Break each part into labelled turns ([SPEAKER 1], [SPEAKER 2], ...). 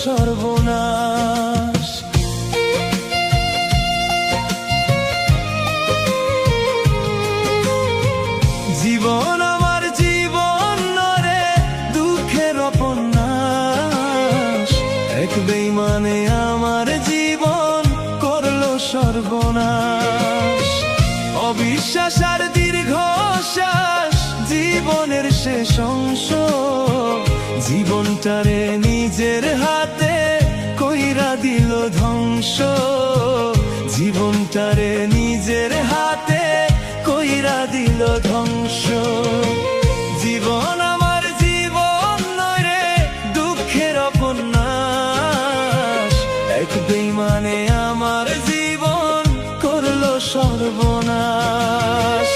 [SPEAKER 1] সর্বনাশ। জীবন আমার জীবন নরে দুঃখের উপন্যাস, এক বেঈমানে আমার জীবন করলো সর্বনাশ। অবিশ্বাস আর দীর্ঘশ্বাস জীবনের শেষ অংশ, জীবনটারে নিজের হাতে কইরা দিল ধ্বংস। জীবনটারে নিজের হাতে কইরা দিল ধ্বংস। জীবন আমার জীবন নয় রে দুঃখের উপন্যাস, এক বেঈমানে আমার জীবন করলো সর্বনাশ।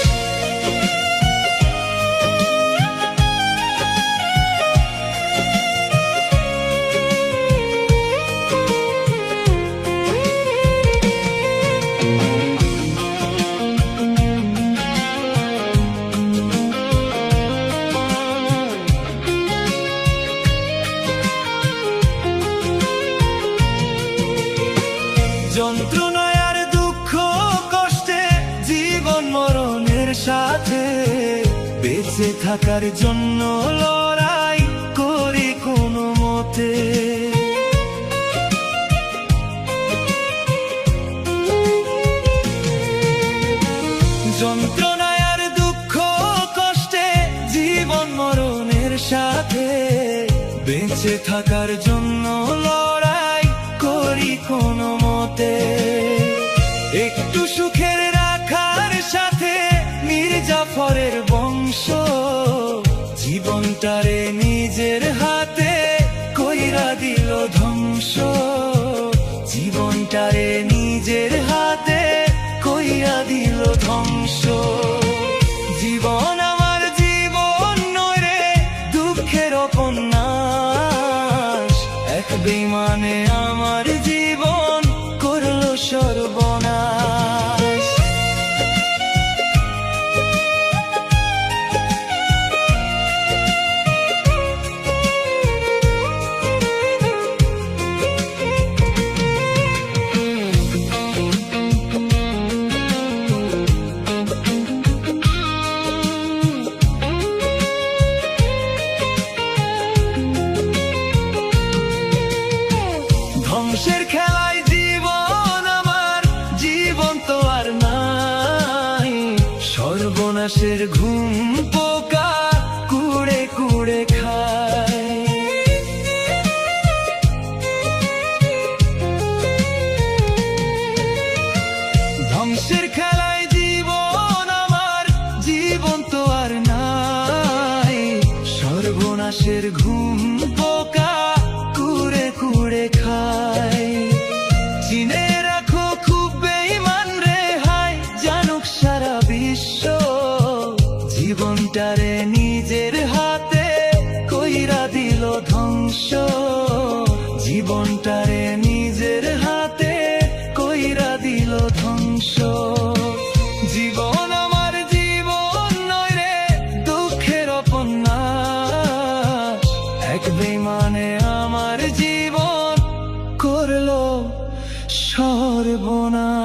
[SPEAKER 1] যন্ত্রণায় আর দুঃখ কষ্টে জীবন মরণের সাথে বেঁচে থাকার জন্য লড়াই করি কোনো মতে। যন্ত্রণায় আর দুঃখ কষ্টে জীবন মরণের সাথে বেঁচে থাকার জন্য লড়াই করি কোনো মতে। একটু সুখের রাখার সাথে মীর জাফরের বংশ, জীবনটারে নিজের হাতে কইরা দিল ধ্বংস। জীবনটারে নিজের হাতে কইরা দিল ধ্বংস। জীবন আমার জীবন নয় রে দুঃখের উপন্যাস, এক বেঈমানে আমার জীবন করলো সর্বনাশ। ধ্বংসের খেলায় জীবন আমার জীবন তো আর নাই, সর্বনাশের ঘুম পোকা কুড়ে কুড়ে খায়। ধ্বংসের খেলায় জীবন আমার জীবন তো আর নাই, সর্বনাশের ঘুম পোকা কুড়ে কুড়ে খায়। চিনে রাখো খুব বেঈমান রে হাই, জানুক সারা বিশ্ব, জীবনটারে নিজের হাতে কইরা দিল ধ্বংস। জীবনটারে নিজের হাতে কইরা দিল ধ্বংস। জীবন আমার জীবন নয় রে দুঃখের উপন্যাস, এক বেঈমানে আমার জীবন করলো সর্বনাশ।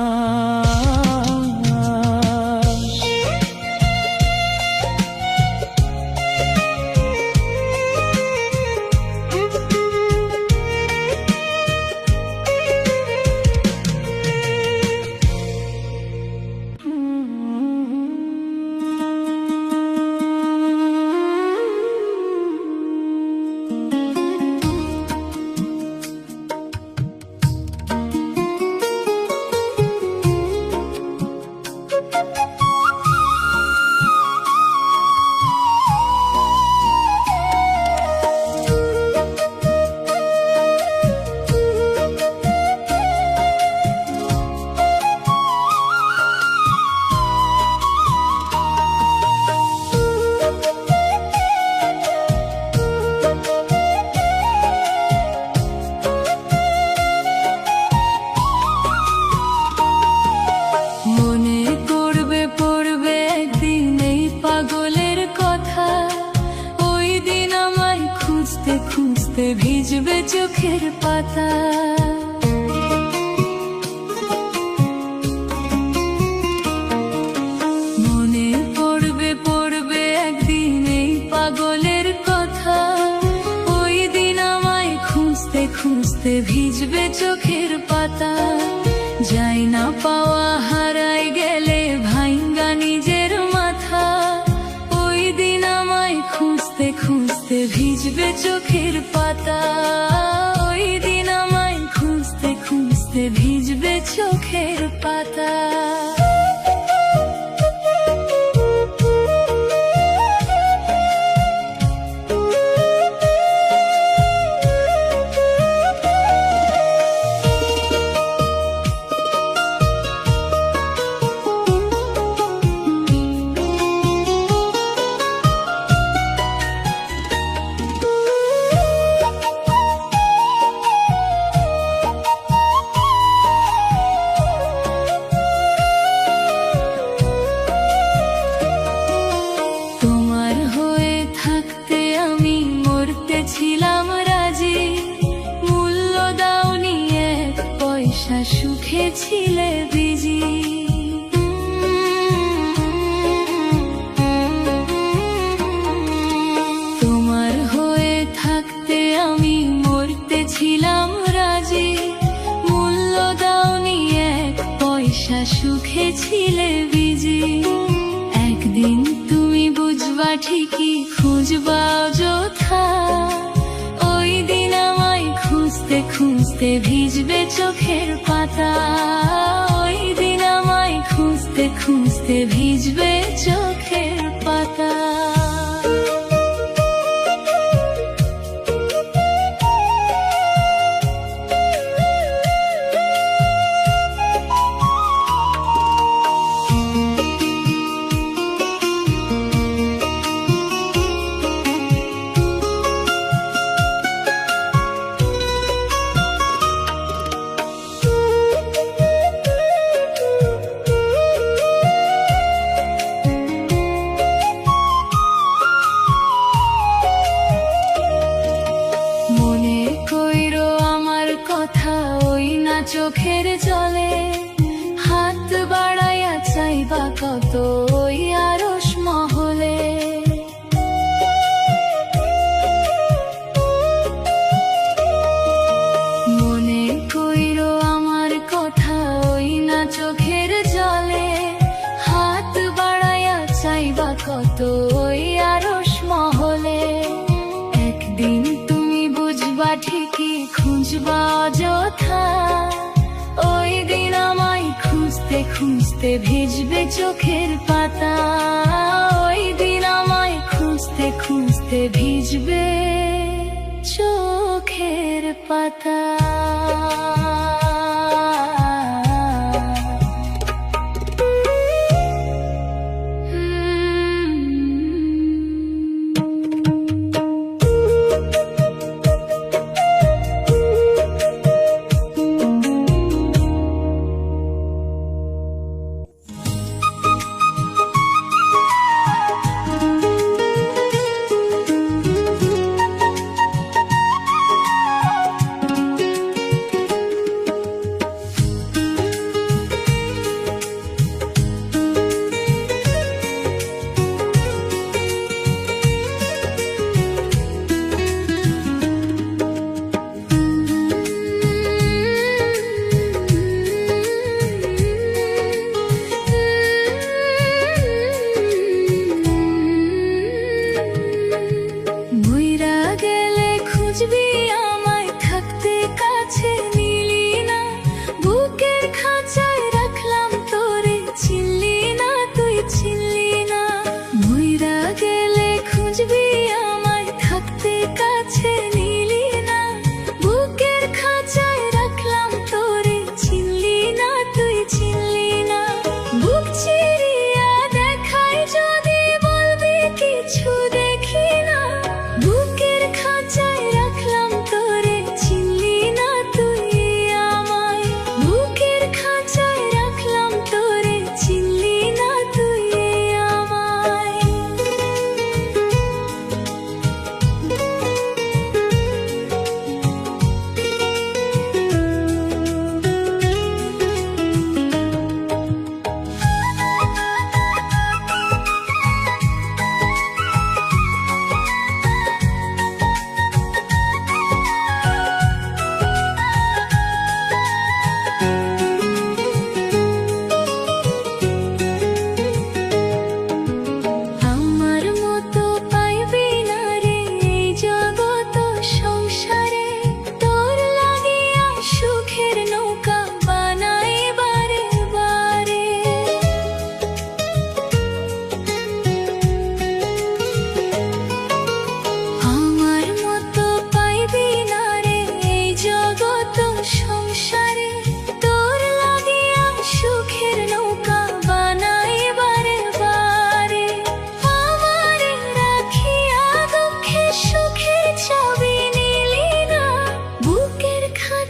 [SPEAKER 2] চোখের পাতা। মনে পড়বে পড়বে একদিন এই পাগলের কথা, ওই দিন আমায় খুঁজতে খুঁজতে ভিজবে চোখের পাতা। যাই না পাওয়া হারাই গেলে ভাইঙ্গা নিজের মাথা, ওই দিন আমায় খুঁজতে খুঁজতে ভিজবে চোখের পাতা। ওই দিন আমায় খুঁজতে খুঁজতে ভিজবে চোখের পাতা। ছিলাম রাজি, মূল্য দাওনি এক পয়সা, সুখে ছিলে বিজি। তোমার হয়ে থাকতে আমি মরতে ছিলাম রাজি, মূল্য দাওনি এক পয়সা, সুখে ছিলে বিজি। একদিন তুমি বুঝবা ঠিকই, খুঁজবা অযথা, ওই দিন আমায় খুঁজতে খুঁজতে ভিজবে চোখের পাতা। ওই দিন আমায় খুঁজতে খুঁজতে ভিজবে চোখের পাতা। চোখের জলে হাত বাড়াইয়া চাইবা কত ওই আরশ মহলে। মনে কইরো আমার কথা ওই না চোখের জলে, হাত বাড়াইয়া চাইবা কত ওই আরশ মহলে। একদিন তুমি বুঝবা ঠিকই, খুঁজবা অযথা, ওই দিন আমায় খুঁজতে খুঁজতে ভিজবে চোখের পাতা। ওই দিন আমায় খুঁজতে খুঁজতে ভিজবে চোখের পাতা।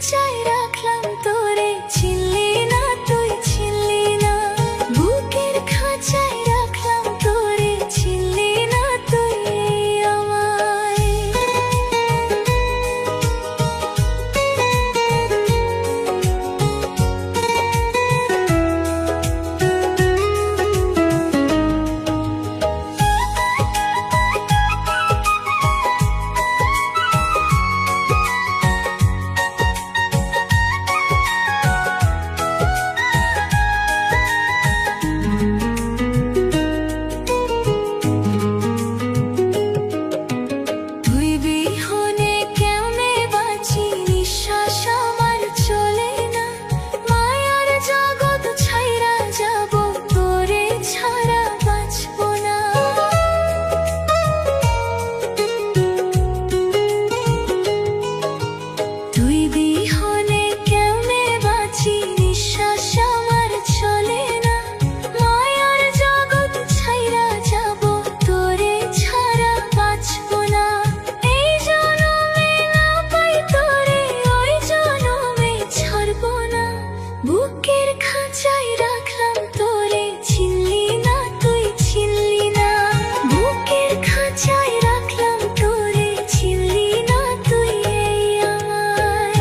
[SPEAKER 2] খাঁচায় রাখলাম তোরে, ছিনলি না তুই, ছিনলি না। বুকের খাঁচায় রাখলাম তোরে, ছিনলি না তুই আমায়। তুই বিহনে কেমনে বাঁচি, নিঃশ্বাস আমার চলে না। মায়ার জগৎ ছাইরা যাব, তোরে ছাড়া বাঁচবো না। তুই বিহনে কেমনে বাঁচি, নিঃশ্বাস আমার চলে না। মায়ার জগৎ ছাইরা যাব, তোরে ছাড়া বাঁচবো না। এই জনমে না পাই তোরে, ওই জনমে ছাড়বো না। বুকের খাঁচায় রাখলাম তোরে, ছিনলি না তুই, ছিনলি না। বুকের খাঁচায় রাখলাম তোরে, ছিনলি না তুই আমায়।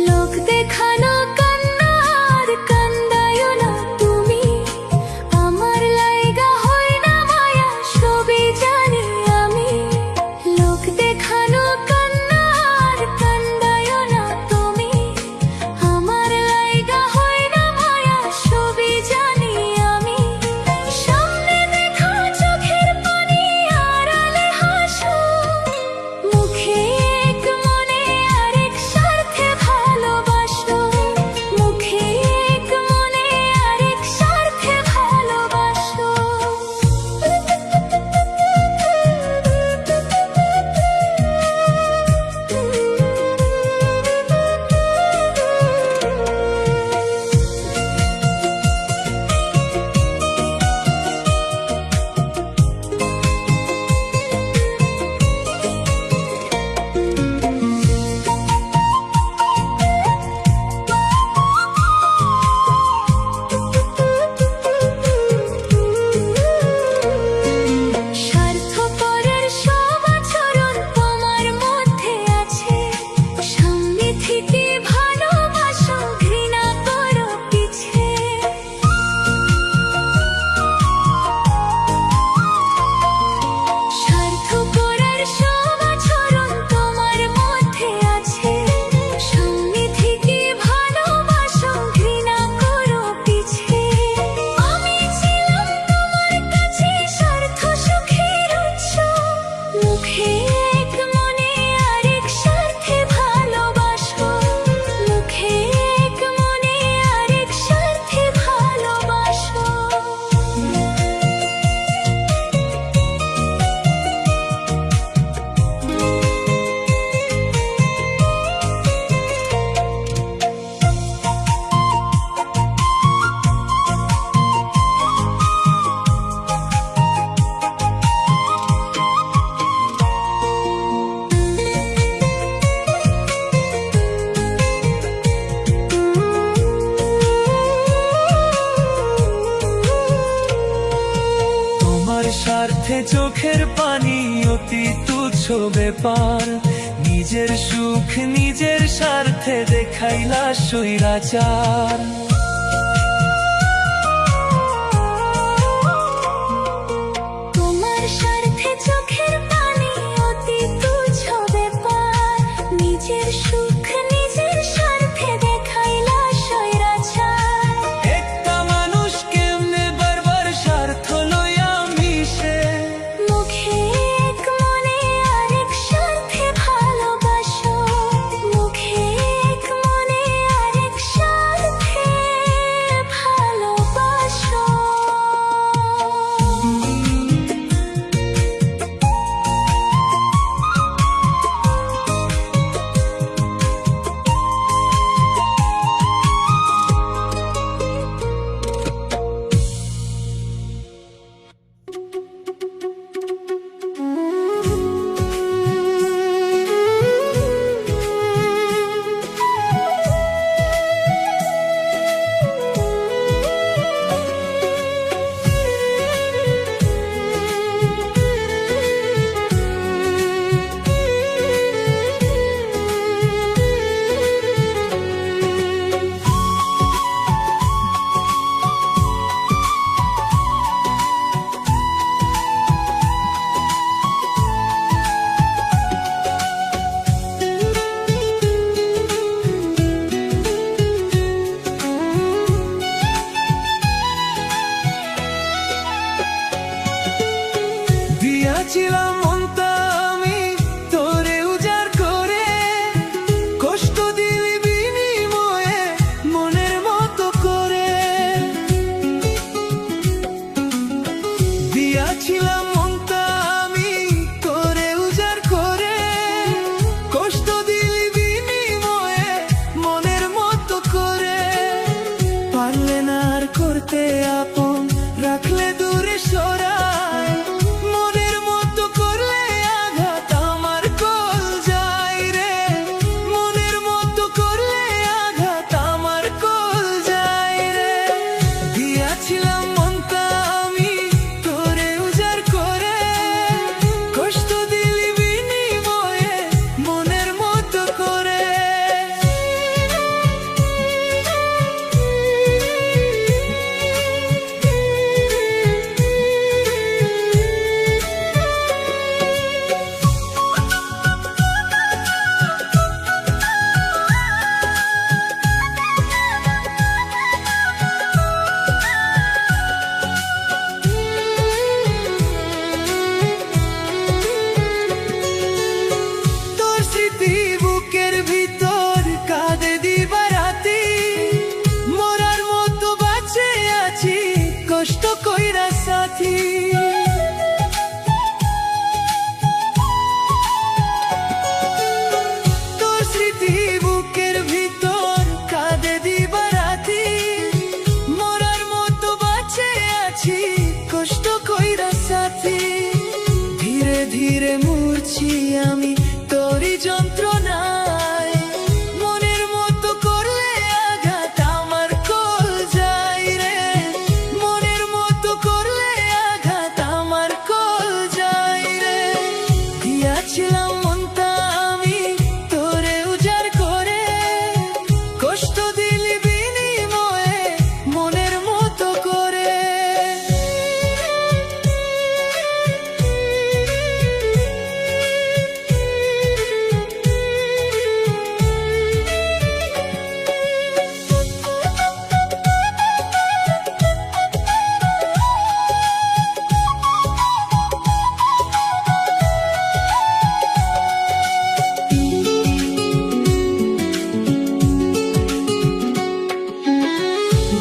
[SPEAKER 2] লোক দেখানো কান্না আর কান্দায়ো না তুমি, আমার লাইগা হয় না মায়া, সবই জানি আমি। লোক দেখানো কান্না আর কান্দায়ো না তুমি, আমার লাইগা হয় না মায়া, সবই জানি আমি। সামনে দেখা চোখের পানি, আড়ালে হাসো, মুখে এক মনে আরেক স্বার্থে ভালোবাসো। মুখে এক মনে আরেক স্বার্থে ভালোবাসো। স্বার্থপরের সব আচরণ তোমার মধ্যে আছে, সামনে থেকে ভালোবাসো, ঘৃণা করো পিছে। স্বার্থপরের সব আচরণ তোমার মধ্যে আছে, সামনে থেকে ভালোবাসো, ঘৃণা করো পিছে। আমি ছিলাম তোমার কাছে স্বার্থ সুখের উৎস, মুখে এক মনে আরেক স্বার্থে ভালোবাসো। মুখে এক মনে আরেক স্বার্থে ভালোবাসো।
[SPEAKER 1] তোমার স্বার্থে চোখের পানি অতি তুচ্ছ ব্যাপার, নিজের সুখ নিজের স্বার্থে দেখাইলা স্বৈরাচার। দিয়াছিলাম মনটা আমি তোরে উজাড় করে, কষ্ট দিলি বিনিময়ে মনের মতো করে। দিয়াছিলাম মনটা আমি তোরে উজাড় করে, কষ্ট দিলি বিনিময়ে মনের মতো করে। পারলে না আর করতে আপন, রাখলে দূরে সরায়, মনের মতো করলে আঘাত আমার কল যায় রে, মনের মতো করলে আঘাত আমার কল যায় রে। দিয়াছিলাম মনটা আমি তোরে উজাড় করে, কষ্ট দিলি বিনিময়ে মনের মতো করে। তোর স্মৃতি বুকের ভিতর কাঁদে দিবারাতি, মরার মতো বাঁচে আছি কষ্ট কইরা সাথী। তোর স্মৃতি বুকের ভিতর কাঁদে দিবারাতি, মরার মতো বাঁচে আছি কষ্ট কইরা সাথী। ধীরে ধীরে মরছি আমি তোরই যন্ত্রণায়, মনের মতো করলে আঘাত আমার কল যায় রে, মনের মতো করলে আঘাত আমার কল যায় রে। দিয়াছিলাম মনটা আমি তোরে উজাড় করে, কষ্ট দিলি বিনিময়ে মনের মতো করে।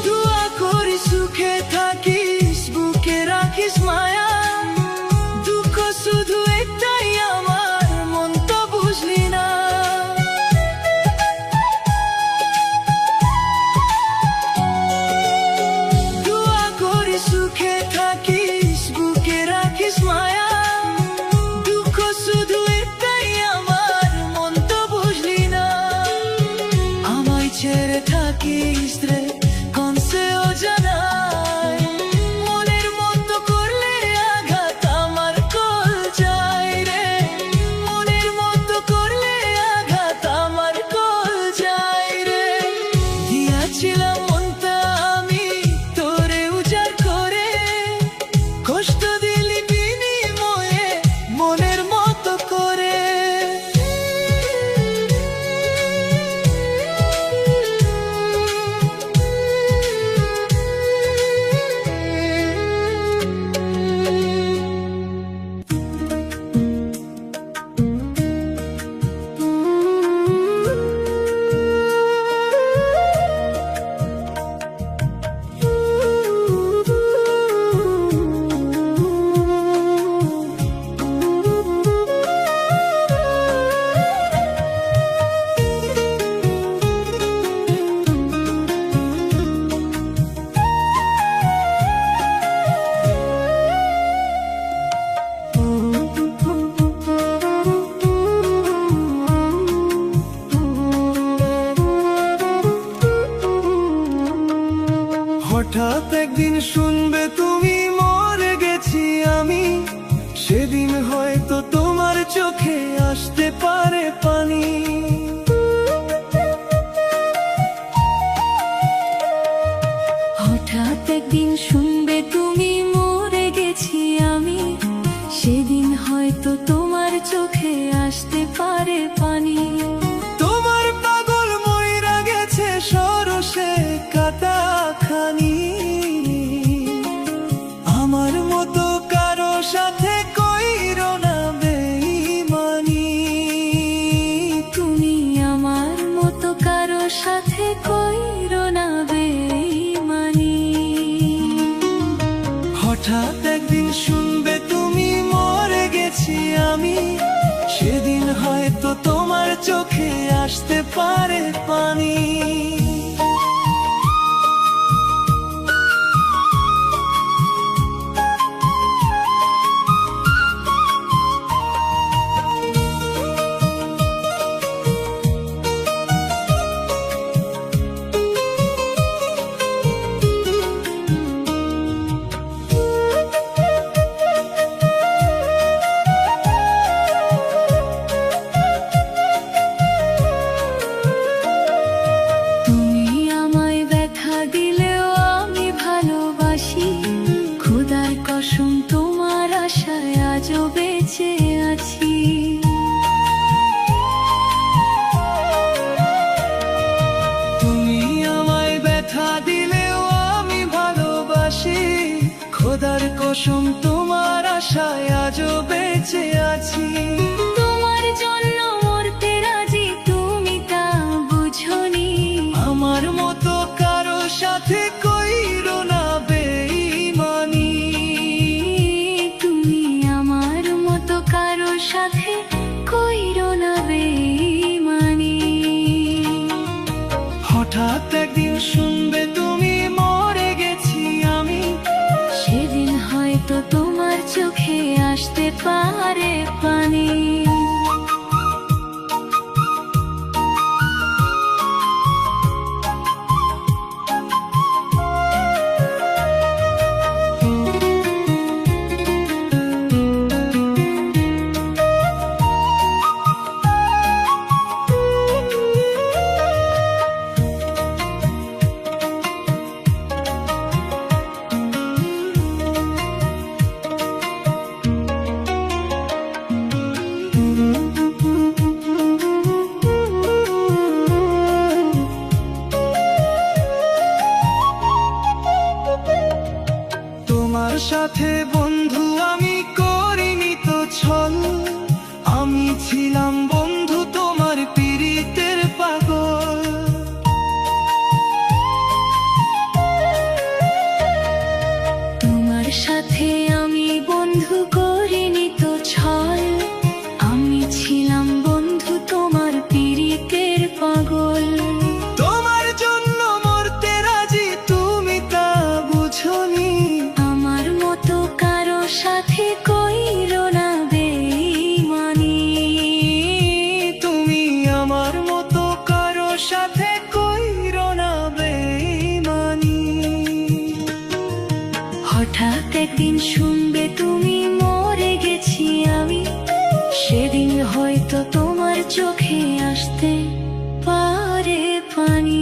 [SPEAKER 1] দোয়া করি সুখে থাকিস, বুকে রাখিস মায়া, দুঃখ শুধু একটাই আমার, মন তো বুঝলি না। দোয়া করি সুখে থাকিস, বুকে রাখিস মায়া, দুঃখ শুধু একটাই আমার, মন তো বুঝলি না। আমায় ছেড়ে থাকিস রে কোন সে অজানায়, মনের মতো করলে আঘাত আমার কল যায় রে, মনের মতো করলে আঘাত আমার কল যায় রে। দিয়াছিলাম মনটা আমি তোরে উজাড় করে, কষ্ট দিলি বিনিময়ে মনের মতো করে। হঠাৎ একদিন শুনবে তুমি মরে গেছি আমি, সেদিন হয়তো তোমার চোখে আসতে পারে পানি।
[SPEAKER 2] হঠাৎ একদিন শুনবে তুমি মরে গেছি আমি, সেদিন হয়তো তোমার চোখে আসতে পারে পানি।
[SPEAKER 1] তোমার পাগল মইরা গেছে সরসে কাটা খানি, আমার মতো কারো সাথে কইরো কসম তোমার আশায় আজও বেঁচে আছি।
[SPEAKER 2] তোমার জন্য মরতে রাজি, তুমি তা বুঝনি।
[SPEAKER 1] আমার মতো কারো সাথে কইরো না বেঈমানি।
[SPEAKER 2] তুমি আমার মতো কারো সাথে কইরো না বেঈমানি।
[SPEAKER 1] হঠাৎ একদিন শুনবে তুমি মরে গেছি আমি,
[SPEAKER 2] সেদিন হয়তো তোমার চোখে আসতে পারে পানি।
[SPEAKER 1] তোমার সাথে বন্ধু আমি করিনি তো ছল, আমি ছিলাম বন্ধু তোমার পীড়িতের পাগল।
[SPEAKER 2] তোমার সাথে আমি বন্ধু করিনি তো ছল, আমি ছিলাম বন্ধু তোমার পীড়িতের পাগল।
[SPEAKER 1] তোমার জন্য মরতে রাজি, তুমি তা বুঝনি।
[SPEAKER 2] আমার মতো কারো সাথে কইরো না বেঈমানি।
[SPEAKER 1] তুমি আমার মতো কারো সাথে কইরো না বেঈমানি।
[SPEAKER 2] হঠাৎ একদিন শুনবে তুমি মরে গেছি আমি, সেদিন হয়তো তোমার চোখে আসতে পারে পানি।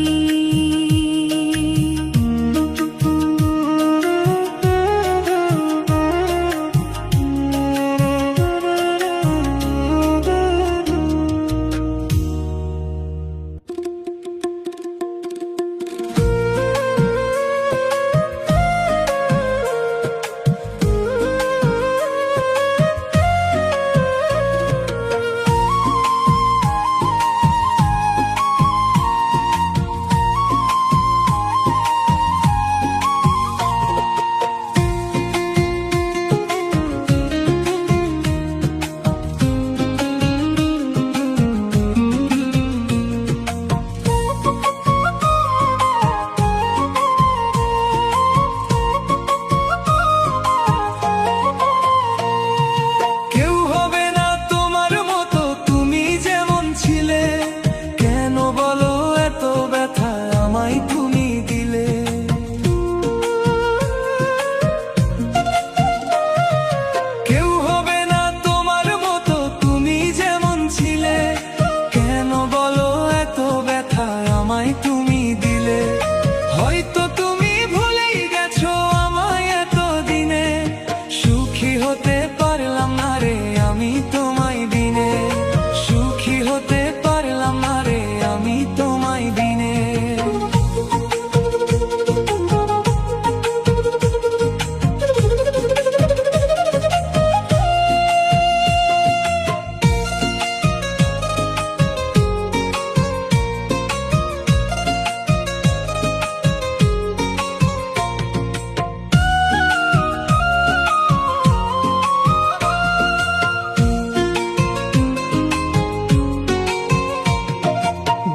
[SPEAKER 1] কেউ হবে না তোমার মতো, তুমি যেমন ছিলে। কেন বলো এত ব্যথা আমায় তুমি দিলে। কেউ হবে না তোমার মতো, তুমি যেমন ছিলে। কেন বলো এত ব্যথা আমায় তুমি দিলে। হয়তো তুমি ভুলেই গেছো আমায় এত দিনে, সুখী হতে পারলাম না রে আমি তোমায় বিনে। সুখী হতে পারলাম না রে আমি তোমায় বিনে।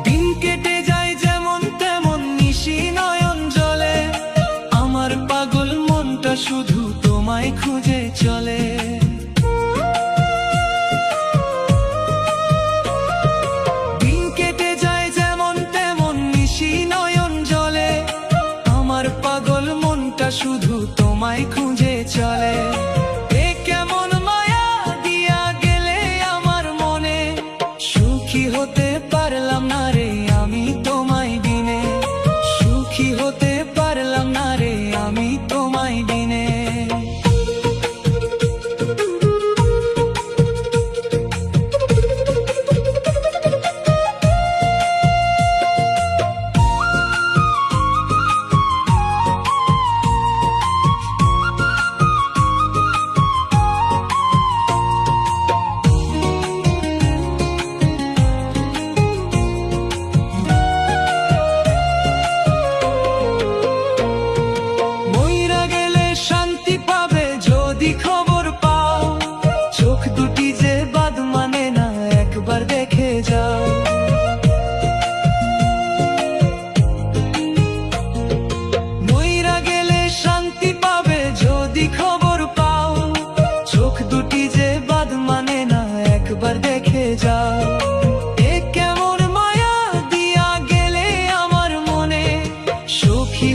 [SPEAKER 1] দিন কেটে যায় যেমন তেমন নিশি নয়ন জলে, আমার পাগল মনটা শুধু তোমায় খুঁজে চলে। দিন কেটে যায় যেমন তেমন নিশি নয়ন জলে, আমার পাগল মনটা শুধু তোমায় খুঁজে চলে। এ কেমন মায়া দিয়া গেলে আমার মনে, সুখী হতে পারলাম না রে আমি তোমায় বিনে। সুখী হতে পারলাম না রে আমি তোমায় বিনে।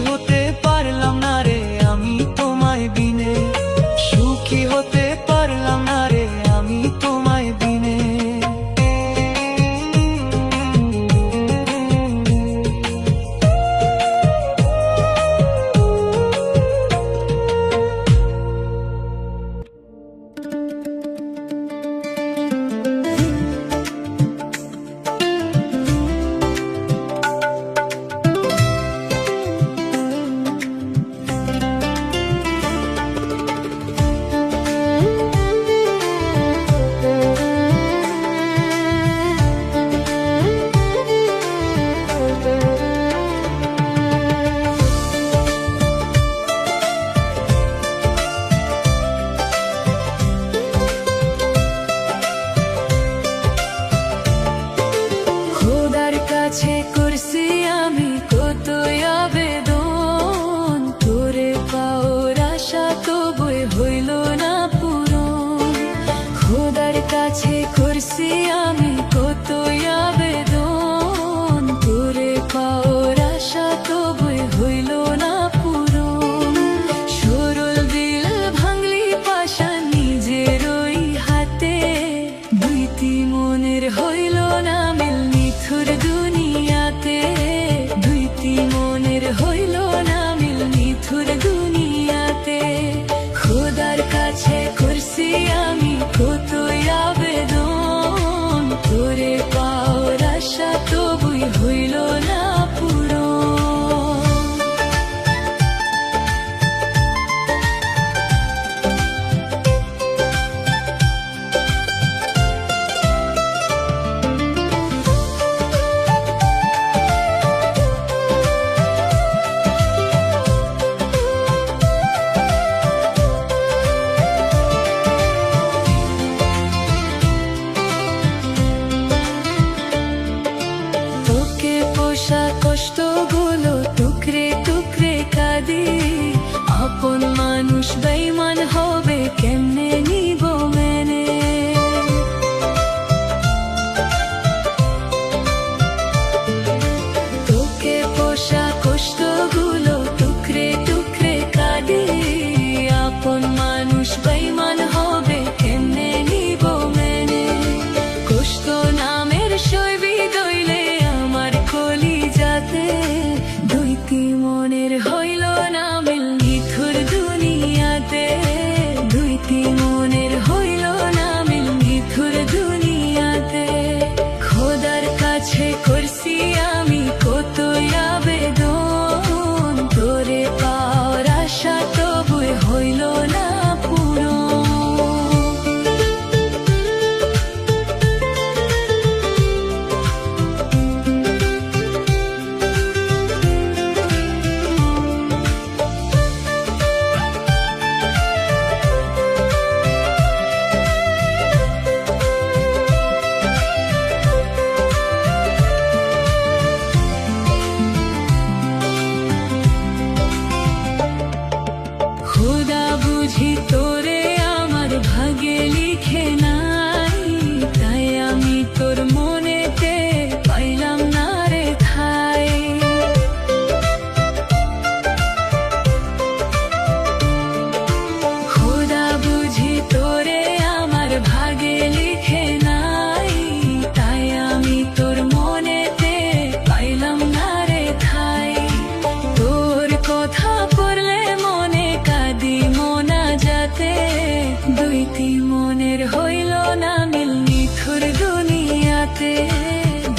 [SPEAKER 1] হতে পারলাম না রে আমি তোমায় বিনে, সুখী হতে পারলাম না রে আমি তোমায় বিনে।
[SPEAKER 2] খোদার কাছে করছি আমি কতই আবেদন, তোরে পাওয়ার আশা তবুই হইল না পূরণ। খোদার কাছে করছি আমি কতই আবেদন, তোরে পাওয়ার আশা তবুই হইল না পূরণ। সরল দিল ভাঙলি পাশা নিজের ওই হাতে, দুইটি মনের হইল না মিল নিথুর দুনিয়াতে, দুইটি মনের হইল না মিল নিথুর দুনিয়াতে। খোদার কাছে করছি আমি কতই আবেদন, তোরে পাওয়ার আশা তবুই হইল না পূরণ। তোকে পোষা কষ্টগুলো টুকরে টুকরে কাঁদি, আপন মানুষ বেঈমান হবে কেমনে নিব মেনে। তোকে পোষা কষ্টগুলো টুকরে টুকরে কাঁদি, আপন মানুষ বেঈমান হবে কেমনে নিব মেনে। কষ্ট নামের শৈবী দইলে আমার কলিজাতে, দুইটি মনের হইল না মিল নিথুর দুনিয়াতে, দুইটি মনের হইল না মিল নিথুর দুনিয়াতে। খোদার কাছে করছি আমি কতই আবেদন, তোরে পাওয়ার আশা তবুই হইল না পূরণ। খোদা বুঝি তোরে আমার ভাগে লিখে নাই, তাই আমি তোর মনেতে পাইলাম না রে ঠাই। খোদা বুঝি তোরে আমার ভাগে লিখে নাই, তাই আমি তোর মনেতে পাইলাম না রে ঠাই। তোর কথা পড়লে মনে কাঁদি মোনা যাতে, দুইটি মনের হইল না মিল নিথুর দুনিয়াতে,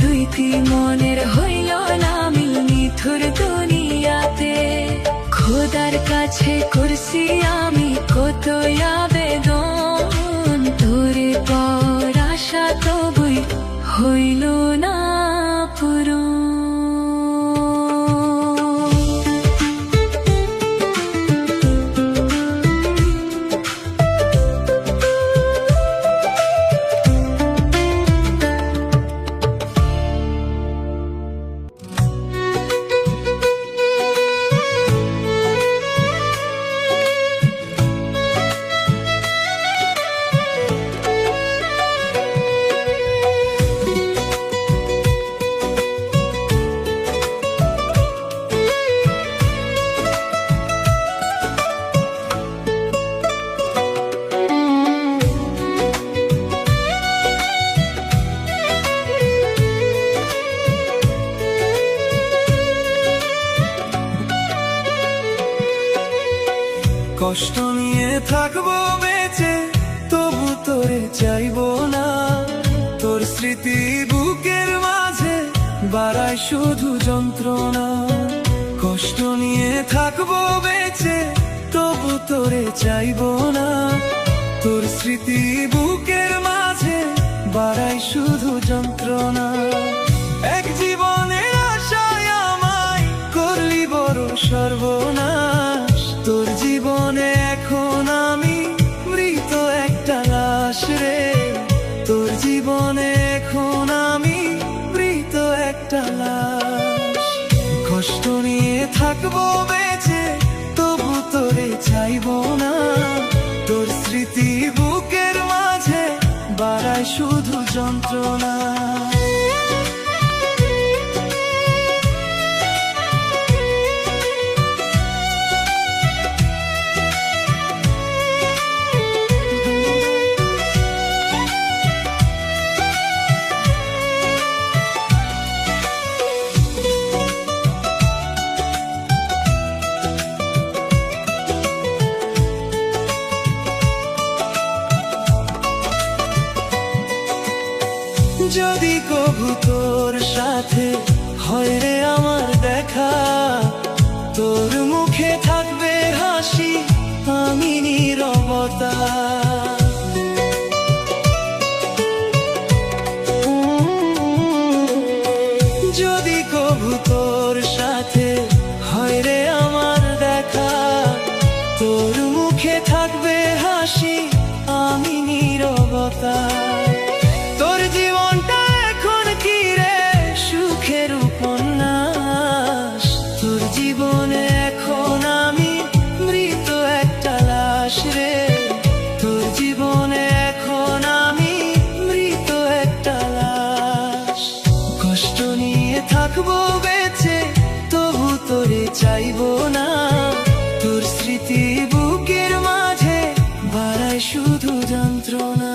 [SPEAKER 2] দুইটি মনের হইল না মিল নিথুর দুনিয়াতে। খোদার কাছে করছি আমি কতই আবেদন, তোরে পাওয়ার আশা তবুই হইল না পূরণ।
[SPEAKER 1] কষ্ট নিয়ে থাকবো বেঁচে তবু তোরে চাইবো না। তোর স্মৃতি বুকের মাঝে বাড়ায় শুধু যন্ত্রণা। কষ্ট নিয়ে থাকবো বেঁচে তবু তোরে চাইবো না। তোর স্মৃতি বুকের মাঝে বাড়ায় শুধু যন্ত্রণা। এক জীবনের আশায় আমায় করলি বড় সর্বনাশ। তোর জীবনে এখন আমি মৃত একটা লাশ রে। তোর জীবনে এখন আমি মৃত একটা লাশ। কষ্ট নিয়ে থাকবো বেঁচে তবু তোরে চাইবো না। তোর স্মৃতি বুকের মাঝে বাড়ায় শুধু যন্ত্রণা। যদি কবু তোর সাথে হয় রে আমার দেখা, তোর মুখে থাকবে হাসি আমি নীরবতা। যদি কবু তোর সাথে হয় রে আমার দেখা, তোর মুখে থাকবে হাসি আমি নীরবতা। তোর জীবনটা এখন কি রে সুখের উপন্যাস। তোর জীবনে এখন আমি মৃত একটা লাশ রে। তোর জীবনে এখন আমি মৃত একটা লাশ। কষ্ট নিয়ে থাকবো বেঁচে তবু তোরে চাইবো না। তোর স্মৃতি বুকের মাঝে বাড়ায় শুধু যন্ত্রণা।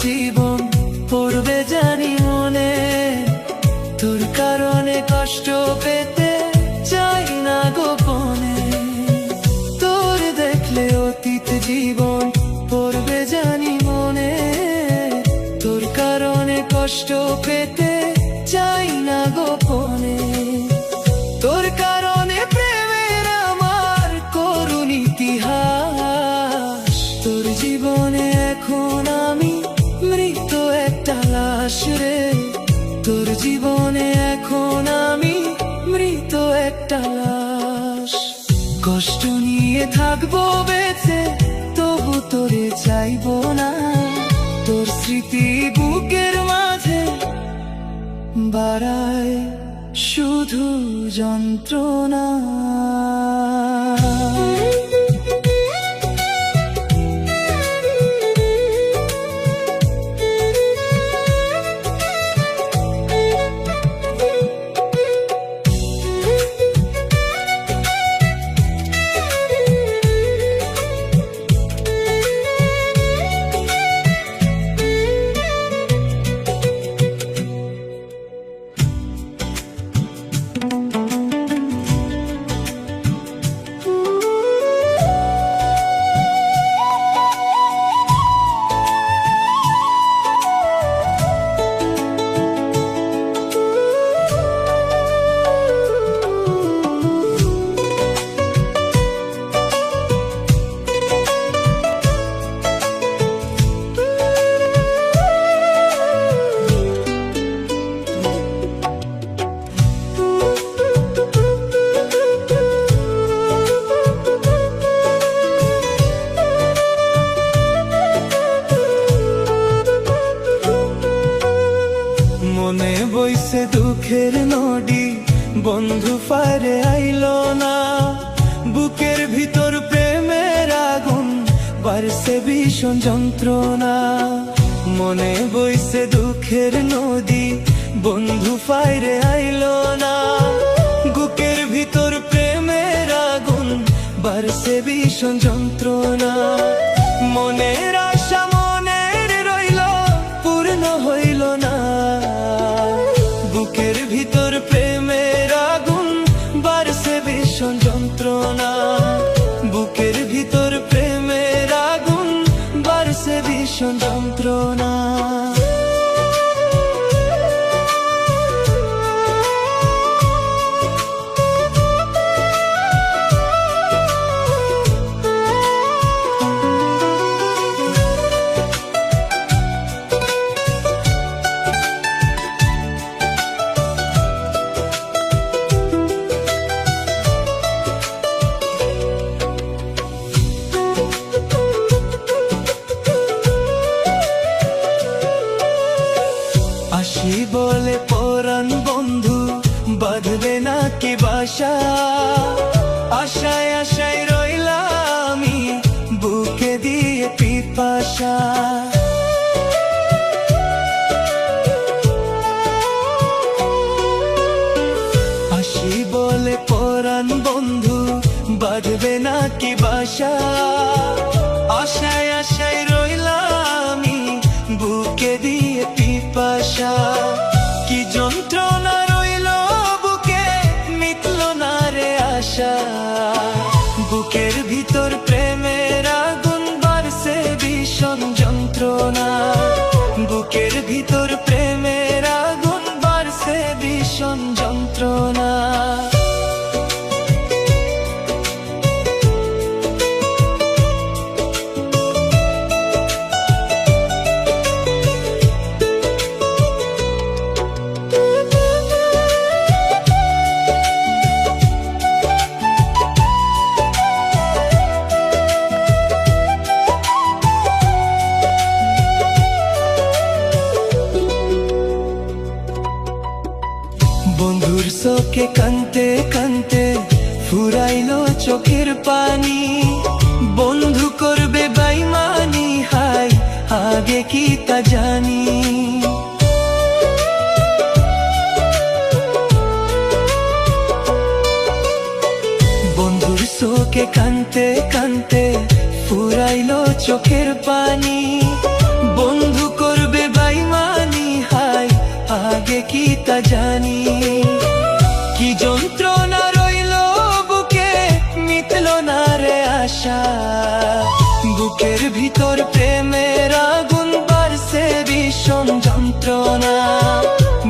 [SPEAKER 1] জীবন পড়বে জানি মনে, তোর কারণে কষ্ট পেতে চাই না গোপনে। তোর দেখলে অতীত জীবন পড়বে জানি মনে, তোর কারণে কষ্ট পেতে চাই না গোপনে। তোর কারণে প্রেমের আমার করুণ ইতিহাস। তোর জীবনে এখন আমি মৃত একটা লাশ রে। তোর জীবনে এখন আমি মৃত একটা লাশ। কষ্ট নিয়ে থাকবো বেঁচে তবু তোরে চাইবো না। তোর স্মৃতি বুকের মাঝে বাড়ায় শুধু যন্ত্রণা। বইছে দুঃখের নদী, বন্ধু ফারে আইলো না। বুকের ভিতর প্রেমের আগুন, বাড়ছে ভীষণ যন্ত্রণা। মনে বইছে দুঃখের নদী, বন্ধু ফারে আইলো না। বুকের ভিতর প্রেমের আগুন, বাড়ছে ভীষণ যন্ত্রণা। মনের আশা মনের রইল, পূর্ণ হইল না। বুকের ভিতর প্রেমের আগুন, বাড়ছে ভীষণ যন্ত্রণা। বুকের ভিতর প্রেমের আগুন, বাড়ছে ভীষণ যন্ত্রণা। আসি বলে পরাণ বন্ধু, বাঁধবে নাকি বাসা। আশায় আশায় রইলাম আমি, বুকে দিয়ে পিপাসা। আসি বলে পরাণ বন্ধু, বাঁধবে নাকি বাসা। আশায় আশায় রইলাম আমি, বুকে দিয়ে পিপাসা। কি যন্ত্রণা রইল বুকে, মিটল না রে আশা। বুকের ভিতর প্রেমের আগুন, বাড়ছে ভীষণ যন্ত্রণা। বুকের ভিতর প্রেমের আগুন, বাড়ছে ভীষণ যন্ত্রণা। বন্ধুর চোখে কানতে কানতে, ফুরাইলো চোখের পানি। বন্ধু করবে বেইমানি, হাই আগে কি তা জানি। বন্ধুর চোখে কানতে কানতে, ফুরাইলো চোখের পানি। বন্ধু করবে বেইমানি, হাই আগে কি তা জানি। কি যন্ত্রণা রইল বুকে, মিটল না রে আশা। বুকের ভিতর প্রেমের আগুন, বাড়ছে ভীষণ যন্ত্রণা।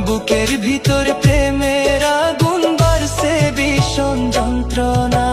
[SPEAKER 1] বুকের ভিতর প্রেমের আগুন, বাড়ছে ভীষণ যন্ত্রণা।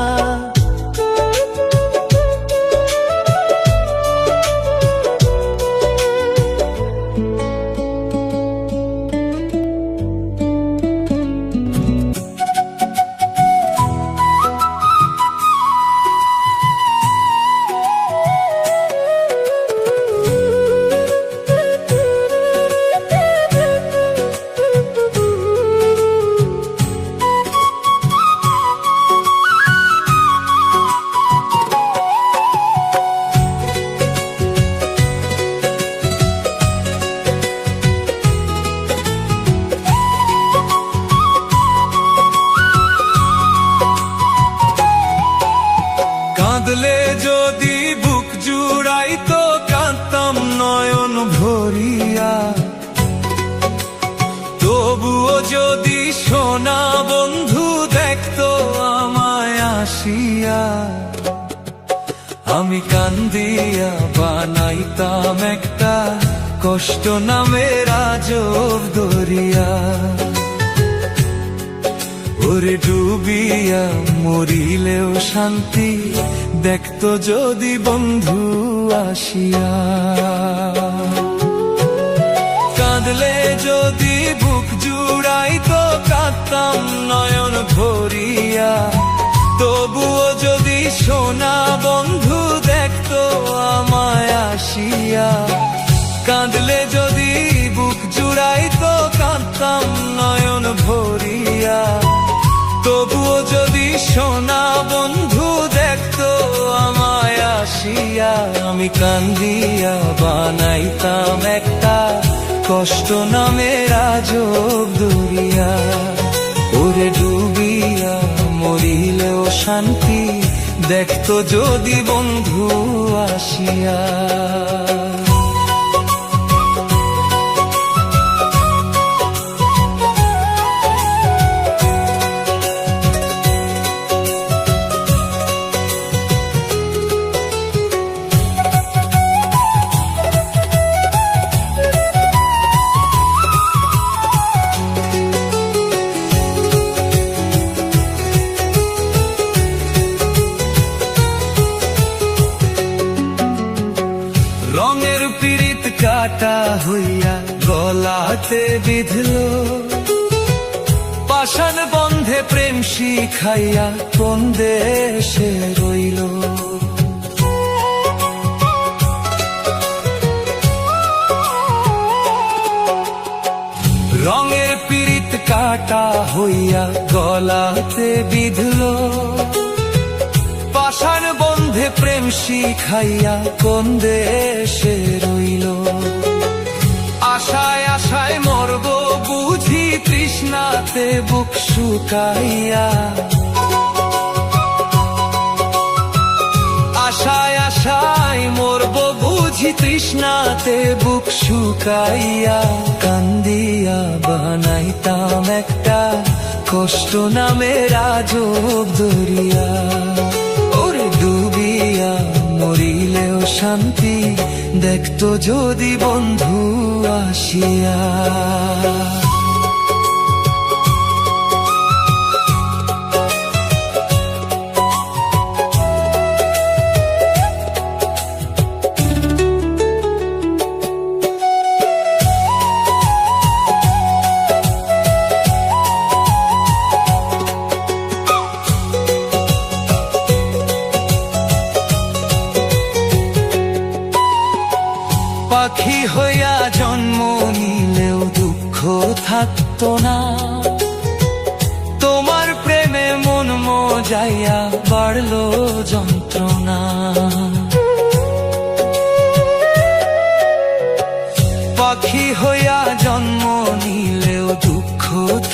[SPEAKER 1] কাঁদলে যদি বুক জুড়াইতো, কাঁদতাম নয়ন ভরিয়া। তবুও যদি সোনা বন্ধু দেখতো আমায় আসিয়া, আমি কান্দিয়া বানাইতাম একটা কষ্ট নামের আজব দরিয়া। ওরে ডুবিয়া মরিলেও শান্তি, দেখতো যদি বন্ধু আসিয়া। কাঁদলে যদি বুক জুড়াইতো, কাঁদতাম নয়ন ভরিয়া। তবুও যদি সোনা বন্ধু দেখতো আমায় আসিয়া। কাঁদলে যদি বুক জুড়াইতো, কাঁদতাম নয়ন আসিয়া আমি কান্দিয়া বানাইতাম একটা কষ্ট নামের আজব দরিয়া। ওরে ডুবিয়া মরিলেও শান্তি দেখতো যদি বন্ধু আসিয়া। রঙের পীড়িত কাটা হইয়া গলাতে বিঁধলো, পাষাণ বন্ধে প্রেম শিখাইয়া কোন দেশে রইল। রঙের পীড়িত কাটা হইয়া গলাতে বিঁধলো, পাষাণ বন্ধে প্রেম শিখাইয়া কোন দেশে রইল। আশায় আশায় মরব বুঝি তৃষ্ণাতে বুক শুকাইয়া। আশায় আশায় মরব বুঝি তৃষ্ণাতে বুক শুকাইয়া। কান্দিয়া বানাইতাম একটা কষ্ট নামের আজব দরিয়া। ওরে ডুবিয়া মরিলেও শান্তি দেখতো যদি বন্ধু আসিয়া। পাখি হইয়া জন্ম নিলেও দুঃখ থাকতো না, তোমার প্রেমে মন মজাইয়া বাড়লো যন্ত্রণা। পাখি হইয়া জন্ম নিলেও দুঃখ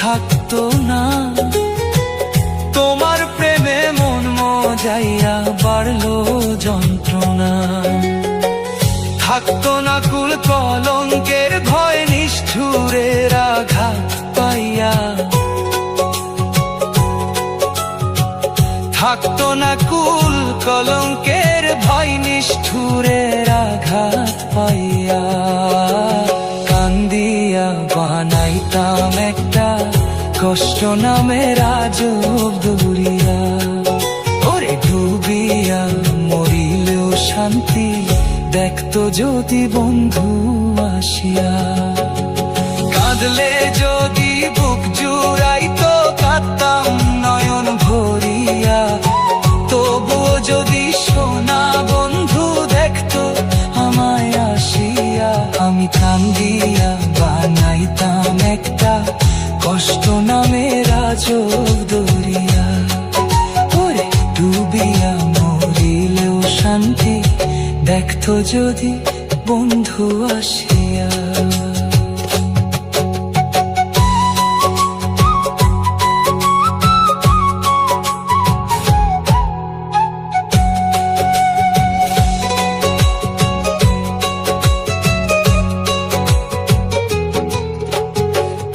[SPEAKER 1] থাকতো না, তোমার প্রেমে মন মজাইয়া বাড়লো যন্ত্রণা। থাকতো না কুল কলঙ্কের ভয় নিষ্ঠুরের আঘাত পাইয়া। থাকতো না কুল কলঙ্কের ভয় নিষ্ঠুরের আঘাত পাইয়া। কান্দিয়া বানাইতাম একটা কষ্ট নামের আজব দরিয়া। ওরে ডুবিয়া মরিলেও শান্তি দেখতো যদি বন্ধু আসিয়া। কাঁদলে যদি বুক জুড়াইতো কাঁদতাম নয়ন ভরিয়া। তবুও যদি সোনা বন্ধু দেখতো আমায় আসিয়া। আমি কান্দিয়া বানাইতাম একটা কষ্ট নামের আজব দরিয়া। ওরে ডুবিয়া মরিলেও শান্তি দেখতো যদি বন্ধু আসিয়া।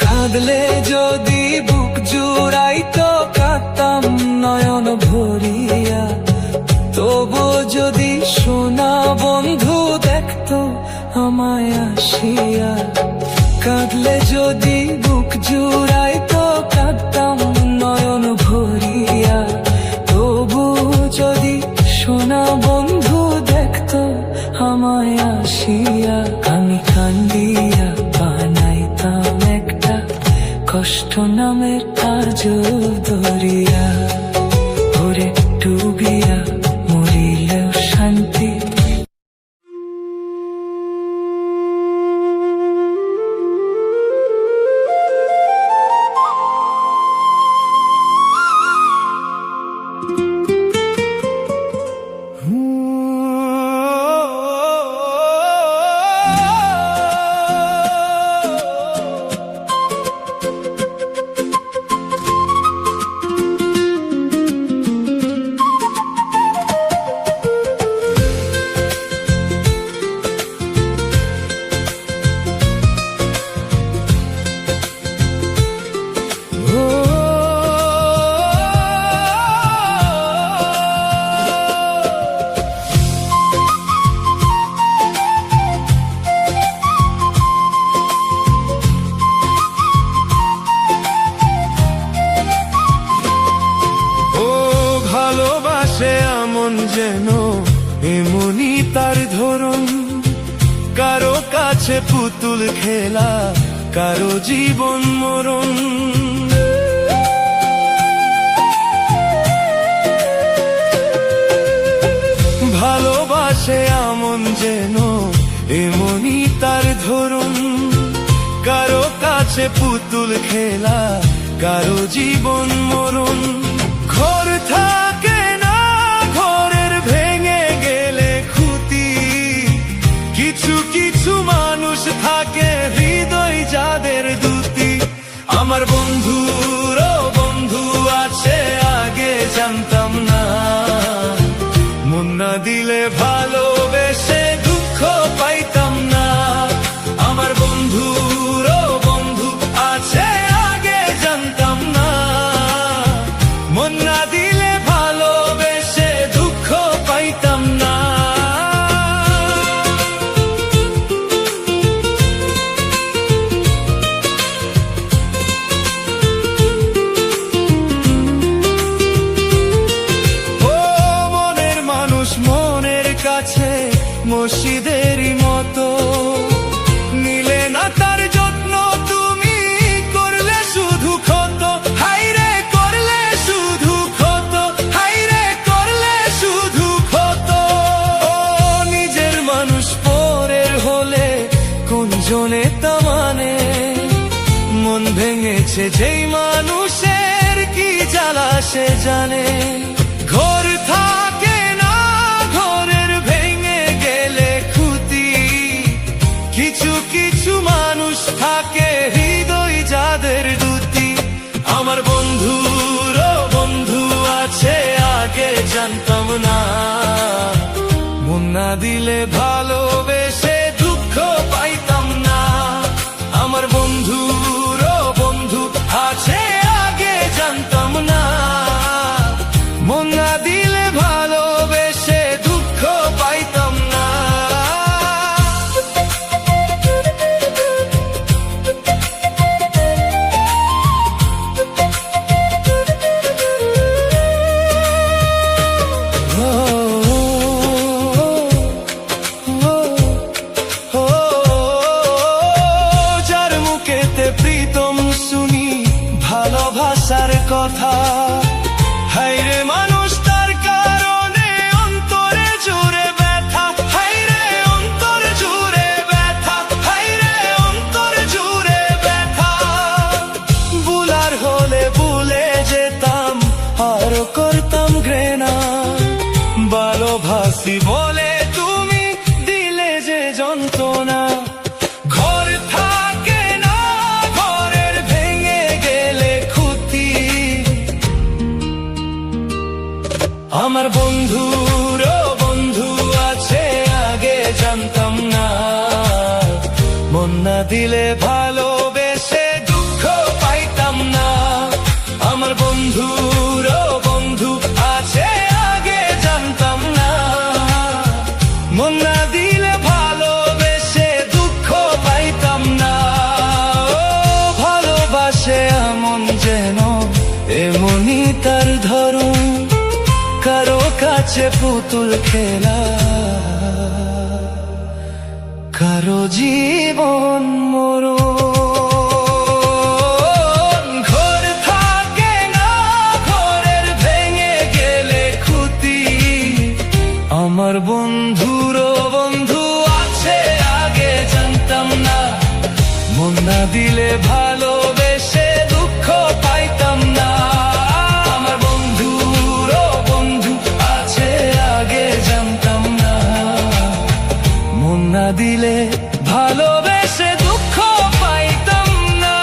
[SPEAKER 1] কাঁদলে যদি বুক জুড়াইতো কাঁদতাম নয়ন ভরিয়া। তবু যদি সোনা বন্ধু দেখতো আমায় আসিয়া। কাঁদলে যদি বুক জুড়াইতো কাঁদতাম নয়ন ভরিয়া। তবু যদি সোনা বন্ধু দেখতো আমায় আসিয়া। আমি কান্দিয়া বানাইতাম একটা কষ্ট নামের আজব দরিয়া। ওরে ডুবিয়া মরিলেও শান্তি তার ধরুন, কারো কাছে পুতুল খেলা, কারো জীবন মরণ। ভালোবাসে আমন যেন এমনই তার ধরুন, কারো কাছে পুতুল খেলা, কারো জীবন মরণ। ঘর থাকে না, ঘরের ভেঙে গেলে খুঁতি, কিছু কিছু মানুষ থাকে হৃদয় যাদের দুটি। আমার বন্ধুরও বন্ধু আছে, আগে জানতাম না, মন না দিলে ভালোবেসে দুঃখ পাইতাম না। আমার বন্ধুরও বন্ধু আছে, আগে জানতাম না, মন না দিলে ভালোবেসে দুঃখ পাইতাম না। কাছে মসজিদেরই মতো, নিলে না তার যত্ন, তুমি করলে শুধু ক্ষত। হাইরে করলে শুধু ক্ষত, হাইরে করলে শুধু ক্ষত। নিজের মানুষ পরের হলে কোন জনে তা মানে, মন ভেঙেছে যেই মানুষের কি জ্বালা সে জানে। ঘর থাকে না, ঘরের ভেঙে গেলে খুঁতি, কিছু কিছু মানুষ থাকে হৃদয় যাদের দুটি। আমার বন্ধুরও বন্ধু আছে, আগে জানতাম না, মন না দিলে ভালোবেসে দুঃখ পাইতাম না। আমার বন্ধুরও বন্ধু আছে, আগে জানতাম না, মন না দিলে ভালোবেসে দুঃখ পাইতাম না। যার মুখেতে প্রীতম শুনি ভালোবাসার কথা, হাইরে মানুষ তার কারণে অন্তরে জুড়ে ব্যথা। হাইরে অন্তর জুড়ে ব্যথা, হাইরে অন্তর জুড়ে ব্যথা। বুলার হলে ভুলে যেতাম, আর করতাম ঘৃণা, ভালোবাসি বলে তুমি দিলে যে যন্ত্রণা। ঘর থাকে না, ঘরের ভেঙে গেলে খুঁতি, আমার বন্ধুরও বন্ধু আছে, আগে জানতাম না, মন না দিলে ভালোবেসে দুঃখ পাইতাম না। আমার বন্ধুরও বন্ধু আছে, আগে জানতাম না, মন না দিলে ভালোবেসে দুঃখ পাইতাম না। ভালোবাসে এমন যেন এমনই তার ধরুন, কারো কাছে পুতুল খেলা, কারো জীবন মরণ। ঘর থাকে না, ঘরের ভেঙে গেলে খুঁতি, আমার বন্ধুরও বন্ধু আছে, আগে জানতাম না, মন না দিলে ভালোবেসে দুঃখ পাইতাম না। আমার বন্ধুরও বন্ধু আছে, আগে জানতাম না, মন না দিলে ভালোবেসে দুঃখ পাইতাম না।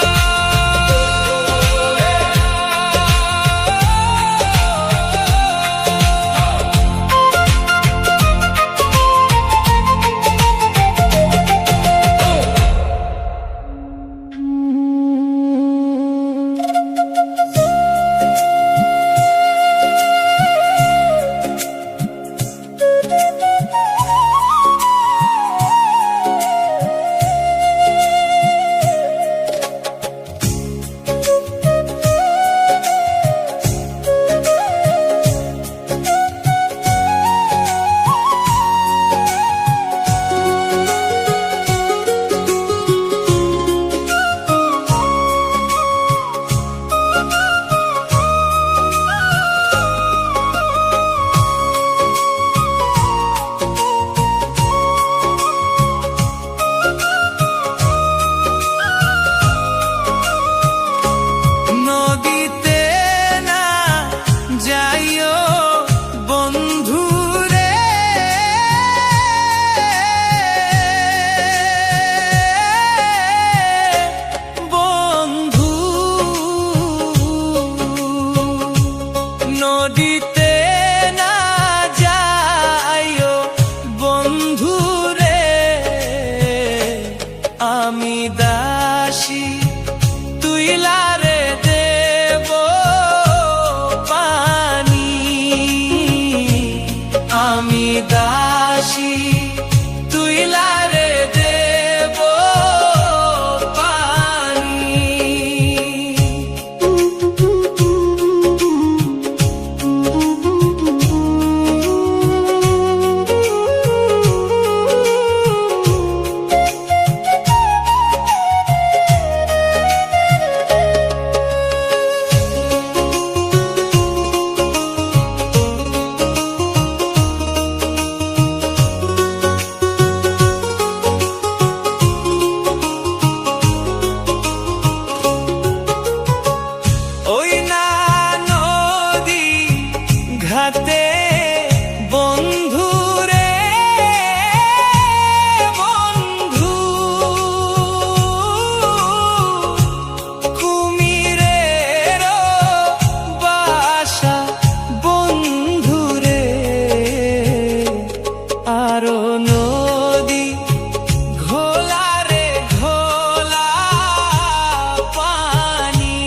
[SPEAKER 1] নদী ঘোলা রে ঘোলা পানি,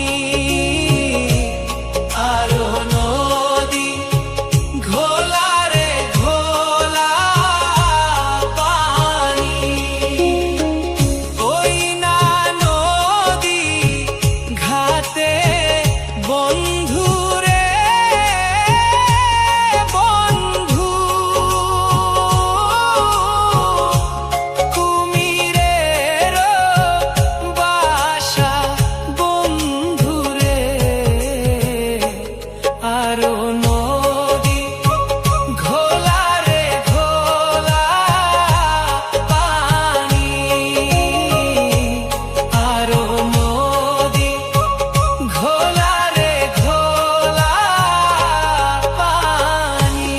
[SPEAKER 1] আরো নদী ঘোলা রে ঘোলা পানি। ওই না নদী ঘাটে বন্ধু রে বন্ধু, কুমিরের বাসা বন্ধু রে, আরো নদী ঘোলা রে ঘোলা পানি, আরো নদী ঘোলা রে ঘোলা পানি।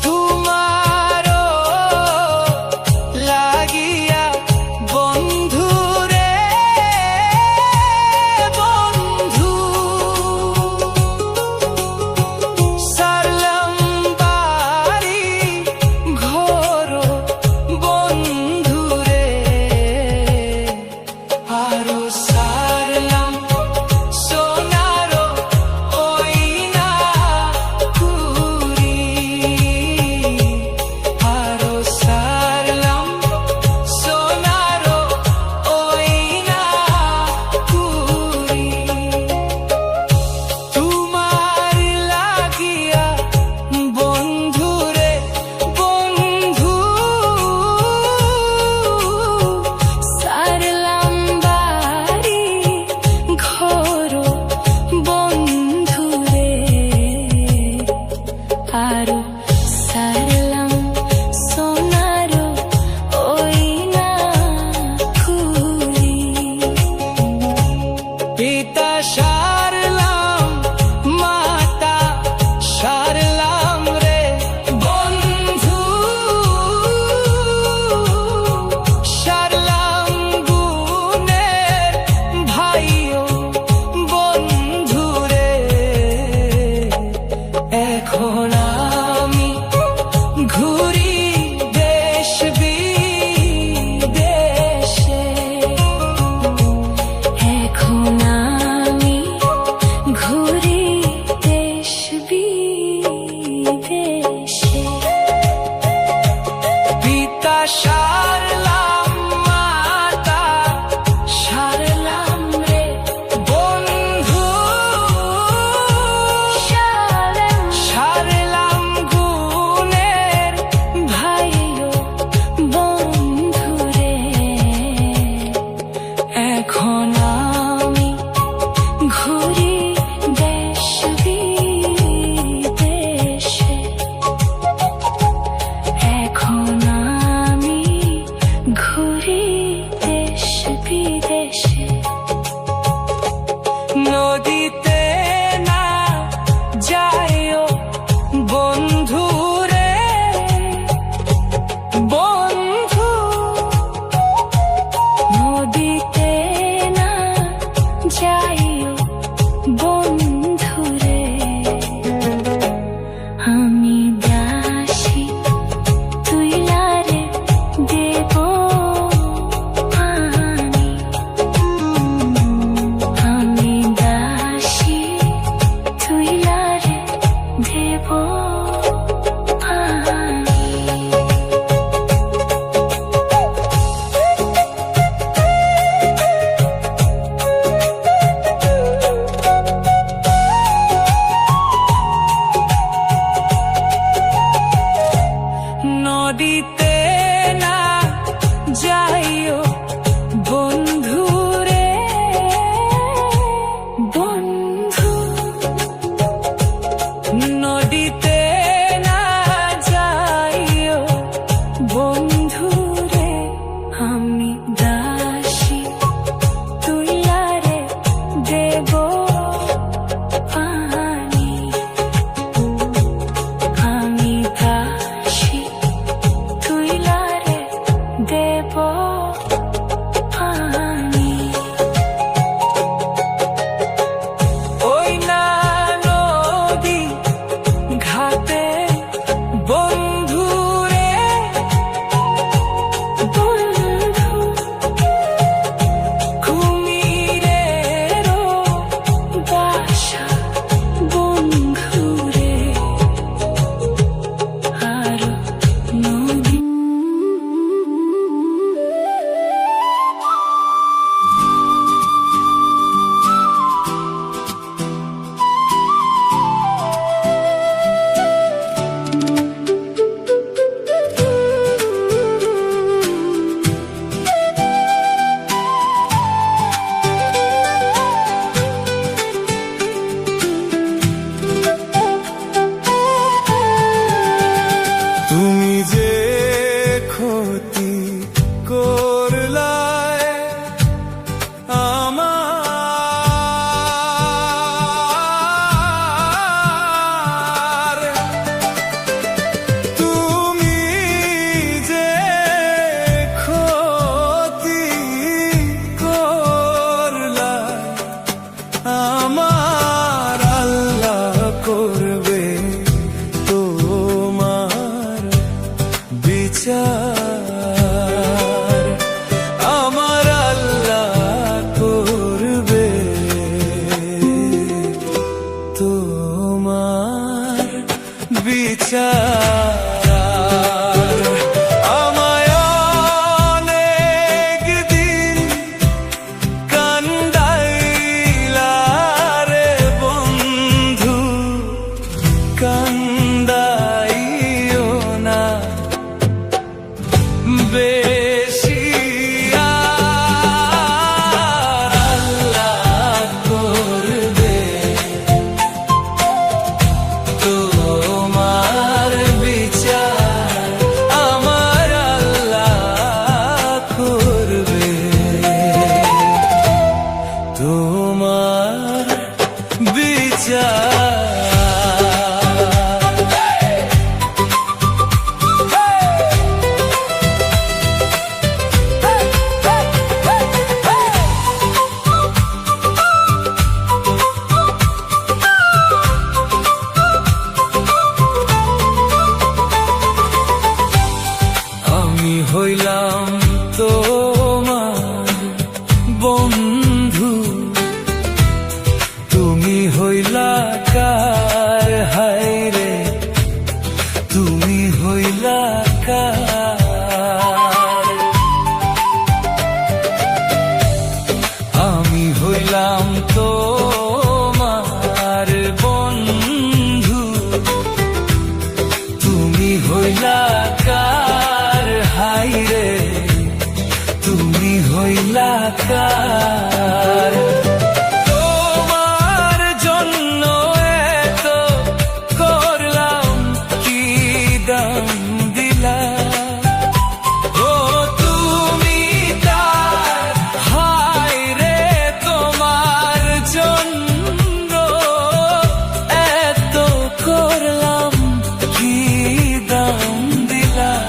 [SPEAKER 1] তোমারও লাগিয়া বন্ধু রে বন্ধু, সারলাম বাড়ি ঘর বন্ধু রে, আরো সারলাম সোনারো ওই না কুড়ি, আরো সারলাম সোনারো ওই না কুড়ি। তোমার লাগিয়া বন্ধু রে বন্ধু,
[SPEAKER 2] সারলাম বাড়ি ঘর বন্ধু রে, আরো সারলাম সোনার ওই না খুরি।
[SPEAKER 1] পিতা সারলাম মাতা সারলাম রে বন্ধু, সারলাম গুণের ভাইও বন্ধু রে, এখন আমি ঘুরি দেশ বিদেশে,
[SPEAKER 2] এখন আমি ঘুরি দেশ বিদেশে।
[SPEAKER 1] পিতা সারলাম মাতা সারলাম রে বন্ধু,
[SPEAKER 2] সারলাম
[SPEAKER 1] সারলাম বিচার আমায় অনেক দিন কান্দাইলা রে বন্ধু, কান্দাইও না বেশি আর আল্লাহ করবে তোমার বিচার, আমার আল্লাহ করবে তোমার বিচার। আমি হইলাম তোমার বন্ধু, তুমি হইলা কার হায়রে, তুমি হইলা কার। আমি হইলাম তোমার বন্ধু, তুমি হইলা কার হায়রে, তুমি হইলা কার। তোমার জন্য এত করলাম কি দাম দিলাম, ও তুমি তার হায়রে, তোমার জন্য এত করলাম কি দাম দিলাম,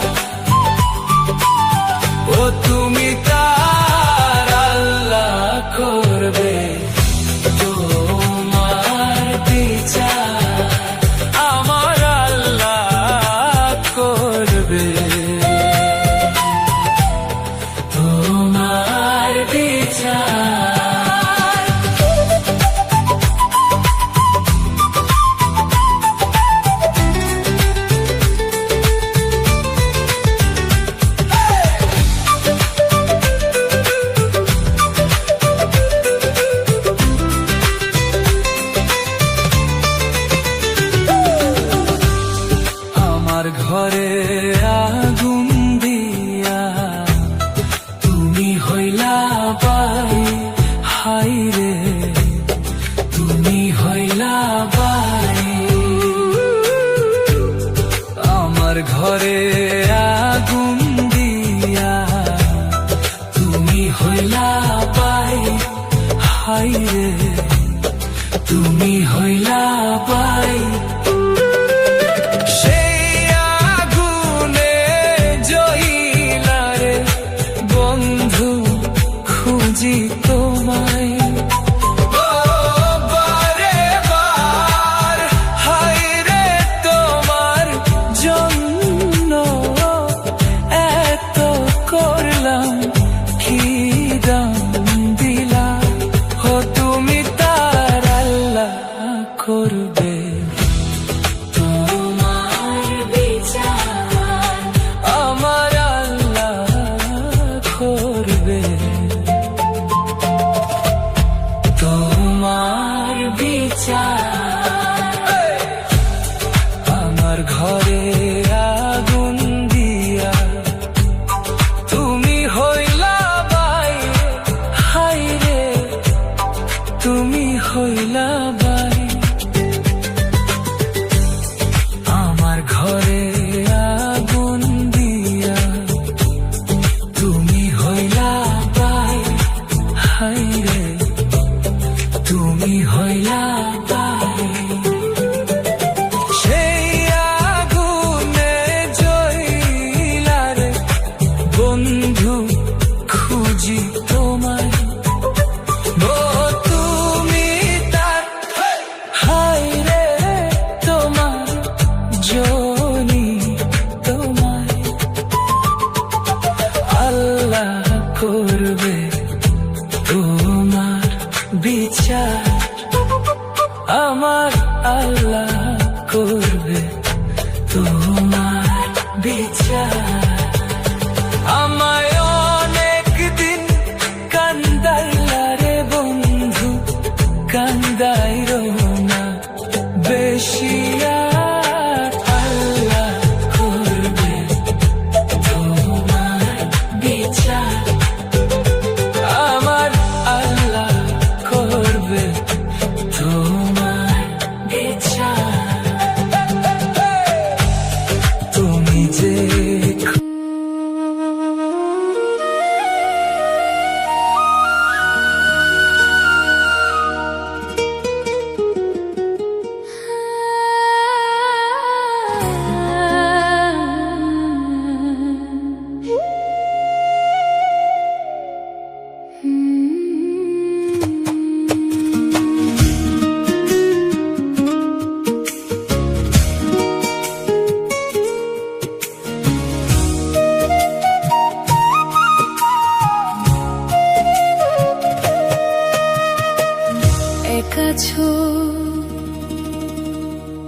[SPEAKER 1] ও তুমি তার আল্লাহ করবে তোমার বিচার, আমার আল্লাহ করবে তোমার বিচার। আমার ঘরে আগুন দিয়া তুমি হইলা বাই হায়রে, তুমি হইলা বাই। আমার ঘরে আগুন দিয়া তুমি হইলা বাই হায়রে, তুমি হইলা বাই। সেই আগুনে জ্বলিলা রে বন্ধু, খুঁজি তোমায়, ও বারে বার হায়রে, তোমার জন্য এত করলাম কি দাম দিলাম, ও তুমি তার আল্লাহ করবে
[SPEAKER 2] তোমার বিচার,
[SPEAKER 1] আমার আল্লাহ করবে তোমার বিচার। আমার ঘরে আগুন দিয়া তুমি হইলা বাই হায়রে, তুমি হইলা বাই। আমার ঘরে আগুন দিয়া তুমি হইলা বাই হায়রে, তুমি হইলা বাই। সেই আগুনে জ্বলিলা রে বন্ধু, খুঁজি তোমায়, ও তুমি তার হায়রে, তোমার জনি তোমায় আল্লাহ করবে তোমার বিচার, আমার আল্লাহ করবে তোমার বিচার আমায় অনেক দিন কান্দাইলা রে বন্ধু, কান্দাইরো না বেশি আর। আল্লাহ করবে তোমার বিচার, আমার আল্লাহ করবে তোমার বিচার। তুমি যে
[SPEAKER 2] একাছো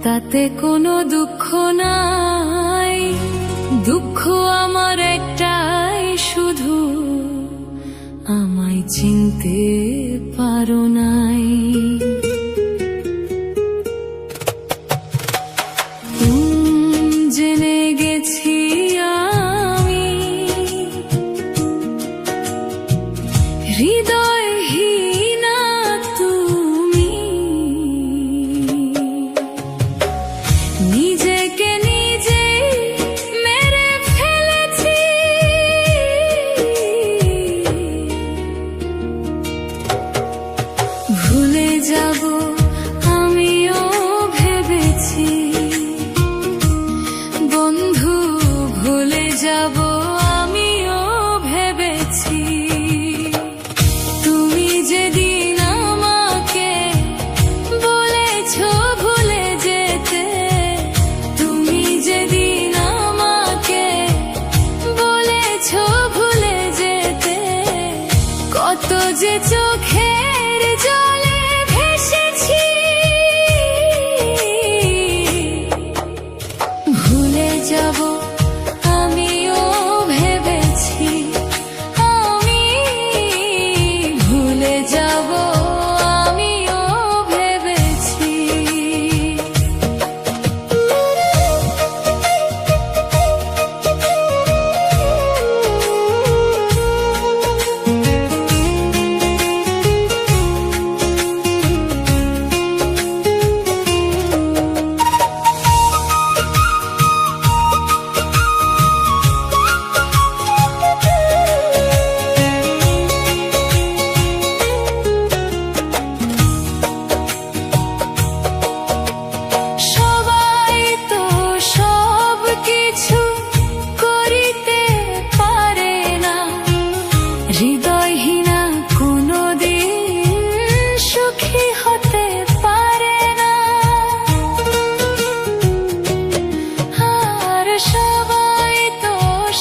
[SPEAKER 2] তাতে কোনো দুঃখ নাই, দুঃখ আমার একটাই শুধু, আমায় চিনতে পারো নাই। জেনে গেছি আমি হৃদয়হীনা তুমি, নিজেকে নিজে মেরে ফেলেছি। ভুলে যাব আমিও ভেবেছি বন্ধু, ভুলে যাব আমিও ভেবেছি। তুমি যেদিন আমাকে বলেছো ভুলে যেতে, তুমি যেদিন আমাকে বলেছো ভুলে যেতে, কত যে চোখের জলে ভেসেছি। ভুলে যাব আমিও ভেবেছি, আমি ভুলে যাব আমিও ভেবেছি। সবাই তো সব কিছু করিতে পারে না, হৃদয়হীনা কোনোদিন সুখী হতে পারে না। আর সবাই তো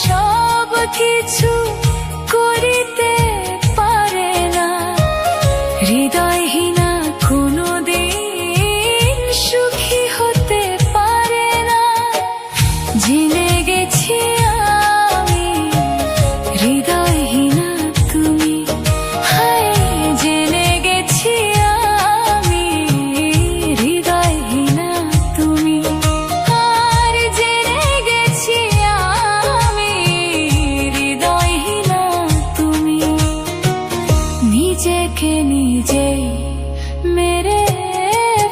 [SPEAKER 2] সব কিছু করিতে পারে না, হৃদয়হীনা কোনোদিন সুখী হতে পারে না। জেনে গেছি আমি হৃদয়হীনা তুমি, হায় জেনে গেছি আমি হৃদয়হীনা তুমি, আর জেনে গেছি আমি হৃদয়হীনা তুমি। নিজেকে নিজেই মেরে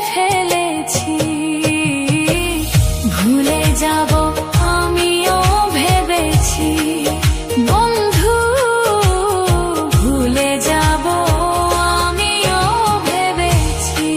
[SPEAKER 2] ফেলেছি, ভুলে যাব আমিও ভেবেছি বন্ধু, ভুলে যাব আমিও ভেবেছি।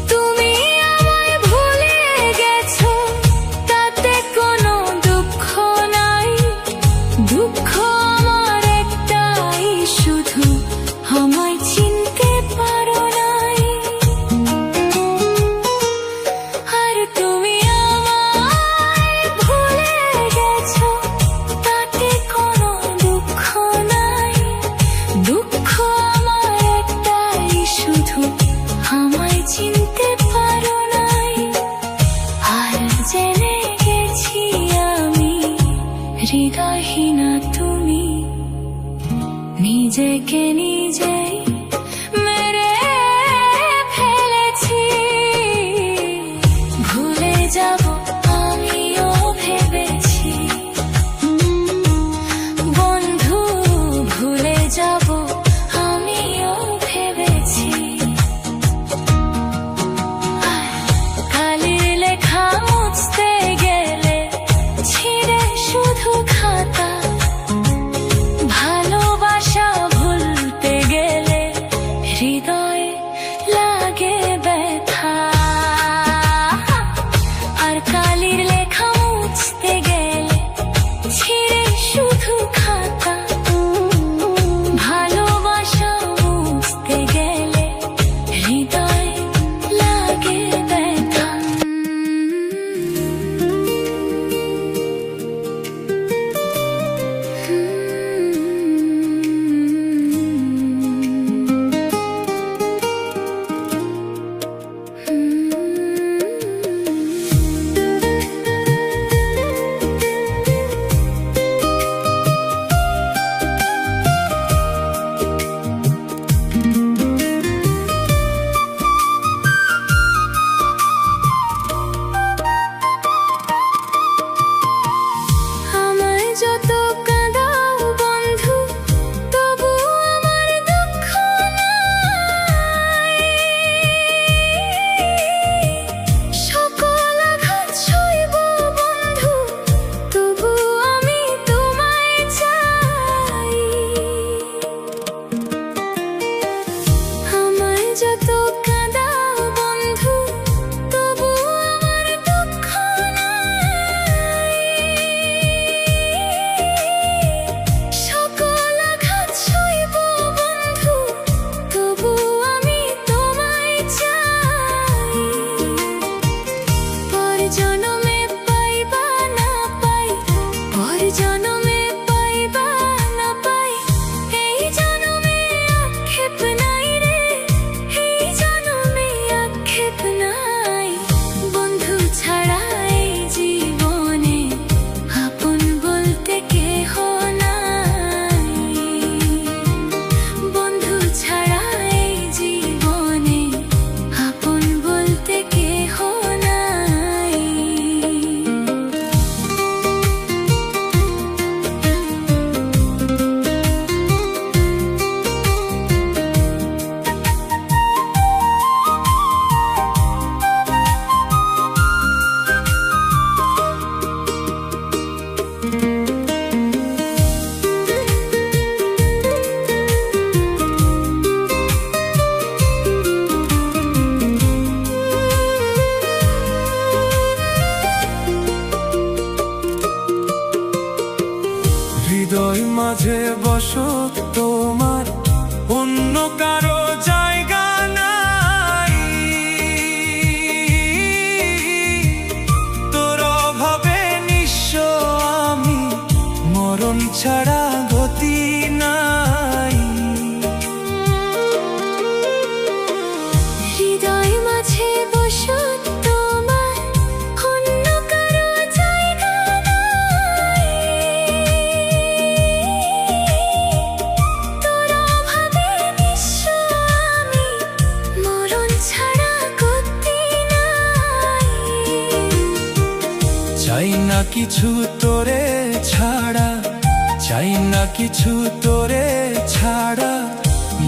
[SPEAKER 2] তুমি আমায় ভুলে গেছো হৃদয়হীনা তুমি, নিজেকে নিজেই মেরে ফেলেছি। ভুলে যাব আমিও ভেবেছি, বন্ধু ভুলে যাব আমিও ভেবেছি। কালির লেখা মুছতে গেলে ছিঁড়ে শুধু খাতা, ভালোবাসা ভুলতে গেলে হৃদয়ে লাগে ব্যথা। আর কালির লেখা মুছতে গেলে ছিঁড়ে শুধু খাতা, ভালোবাসা মুছতে গেলে হৃদয়ে লাগে ব্যথা। আমায় যত কাঁদাও বন্ধু, তবু আমার দুঃখ নাই। সকল আঘাত সইব বন্ধু, তবু আমি তোমায় চাই। আমায় যত কাঁদাও বন্ধু, তবু আমার দুঃখ নাই। সকল আঘাত সইব বন্ধু, তবু আমি তোমায় চাই। পর জনমে পাই বা না পাই, পর জনমে পাই বা না পাই, এই জনমে আক্ষেপ নাই রে, এই জনমে আক্ষেপ নাই। বন্ধু ছাড়া এই জীবনে আপন বলতে কেহ নাই। বন্ধু ছাড়া এই জীবনে আপন বলতে কেহ নাই।
[SPEAKER 1] হৃদয় মাঝে বসো তোমার, অন্য কারো জায়গা নাই। তোর অভাবে নিঃস্ব আমি, মরণ ছাড়া গতি নাই।
[SPEAKER 2] হৃদয় মাঝে বসো তোমার, অন্য কারো জায়গা নাই। তোর অভাবে নিঃস্ব আমি, মরণ ছাড়া গতি নাই।
[SPEAKER 1] চাই না কিছু তোরে ছাড়া, চাই না কিছু তোরে ছাড়া।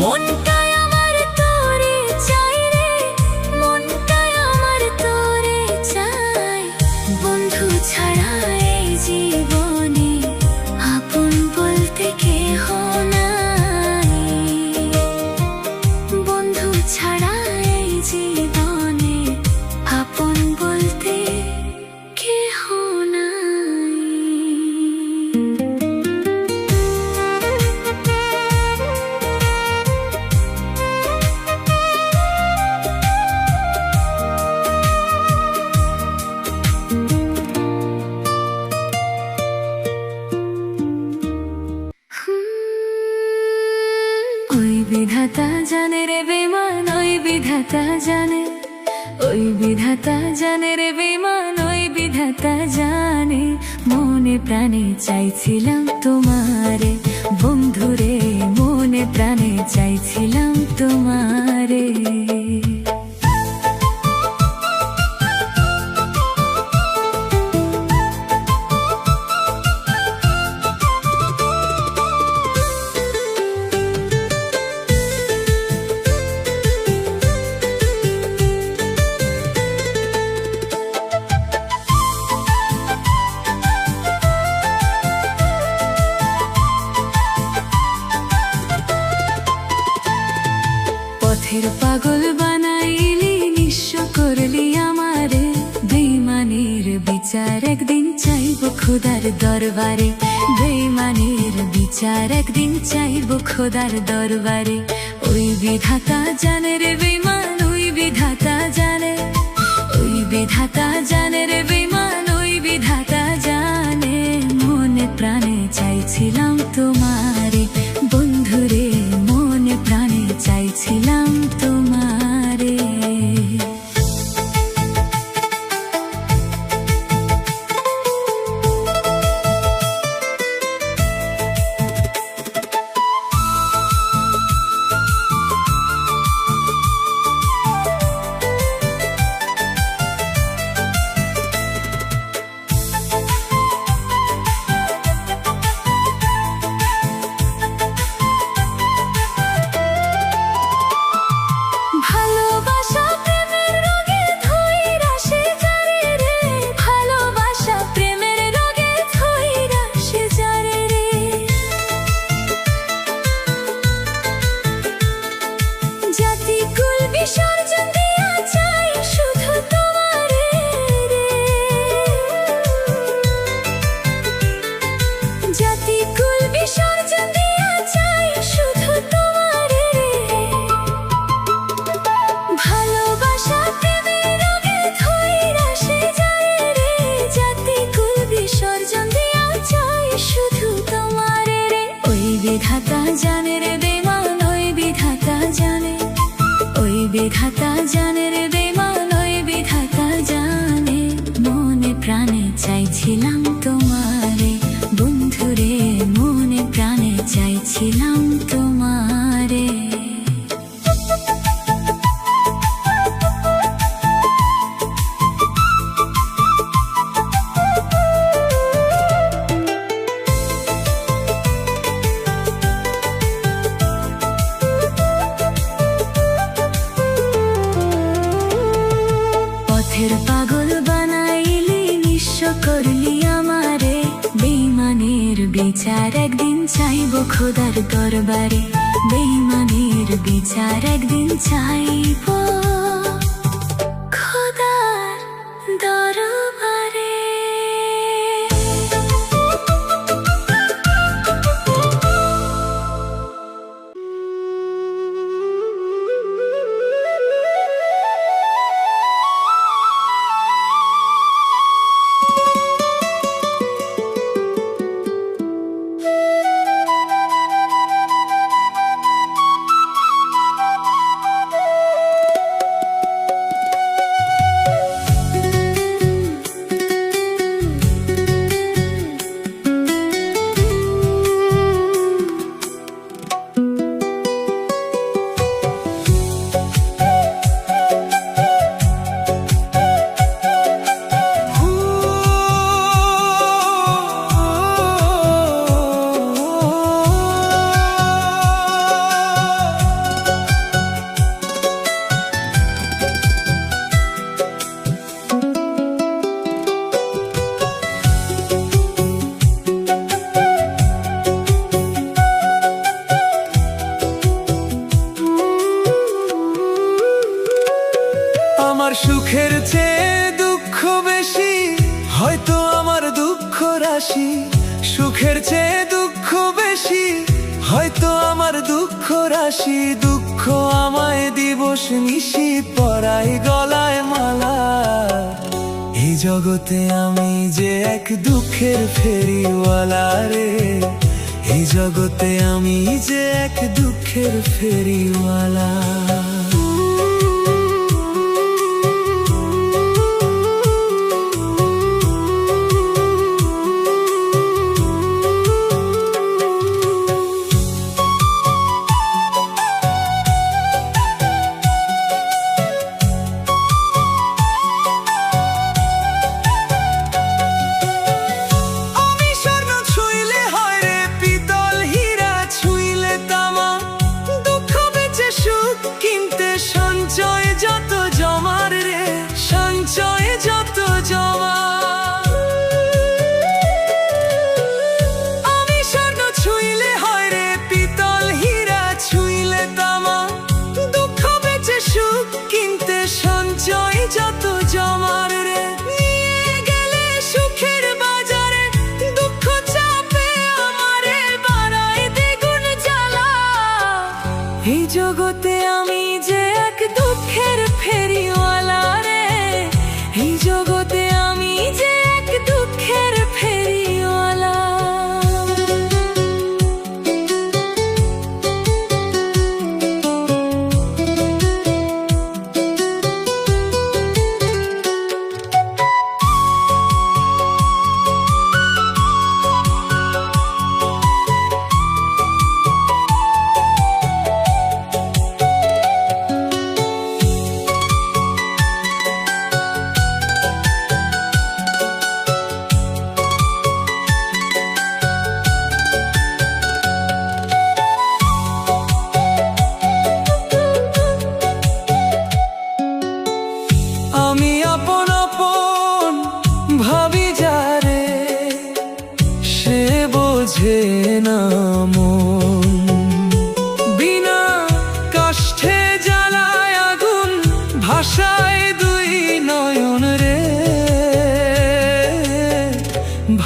[SPEAKER 2] মনটাই আমার তোরে চাই রে, মনটাই আমার তোরে চাই। বন্ধু ছাড়া এই জীবনে আপন বলতে কেহ নাই। বন্ধু ছাড়া এই জীবনে আপন বলতে কেহ নাই। জানে রে বেমান ওই বিধাতা জানে মনে প্রাণে চাইছিলাম তোমারে বন্ধুরে মনে প্রাণে চাইছিলাম তোমারে পথের পাগল বানাইলি নিঃস্ব করলি আমারে বেঈমানের বিচার একদিন চাইব খোদার দরবারে বেঈমানের বিচার একদিন চাইব খোদার দরবারে ওই বিধাতা জানে রে বেঈমান ওই বিধাতা জানে ওই বিধাতা জানে রে বেঈমান ওই বিধাতা জানে মনে প্রাণে চাইছিলাম তোমারে বন্ধুরে মনে প্রাণে চাইছিলাম তোমারে ভালোবাসা প্রেমের রোগে ধইরা সে যারে রে ভালোবাসা প্রেমের রোগে ধইরা সে যারে রে জাতি কুল বিসর্জন দিয়া চাই শুধু তোমারে রে জাতি কুল বিসর্জন দিয়া চাই শুধু তোমারে রে ভালোবাসা প্রেমের রোগে ধইরা সে যারে রে জাতি কুল বিসর্জন দিয়া চাই শুধু তোমারে রে ওই বিধাতা জানে রে বেঈমান ওই বিধাতা জানে ওই বিধাতা জানে রে বেঈমান ওই বিধাতা জানে মনে প্রাণে চাইছিলাম তোমারে বন্ধুরে মনে প্রাণে চাইছিলাম তোমারে পথের পাগল বানাইলি নিঃস্ব করলি আমারে বেঈমানের বিচার একদিন চাইব খোদার দরবারে বেঈমানের বিচার একদিন চাইব খোদার দরবারে
[SPEAKER 1] আমার সুখের চেয়ে দুঃখ বেশি হয়তো আমার দুঃখ রাশি সুখের চেয়ে দুঃখ বেশি হয়তো আমার দুঃখ রাশি দুঃখ আমায় দিবস নিশি পরাই গলায় মালা এই জগতে আমি যে এক দুঃখের ফেরিওয়ালা রে এই জগতে আমি যে এক দুঃখের ফেরিওয়ালা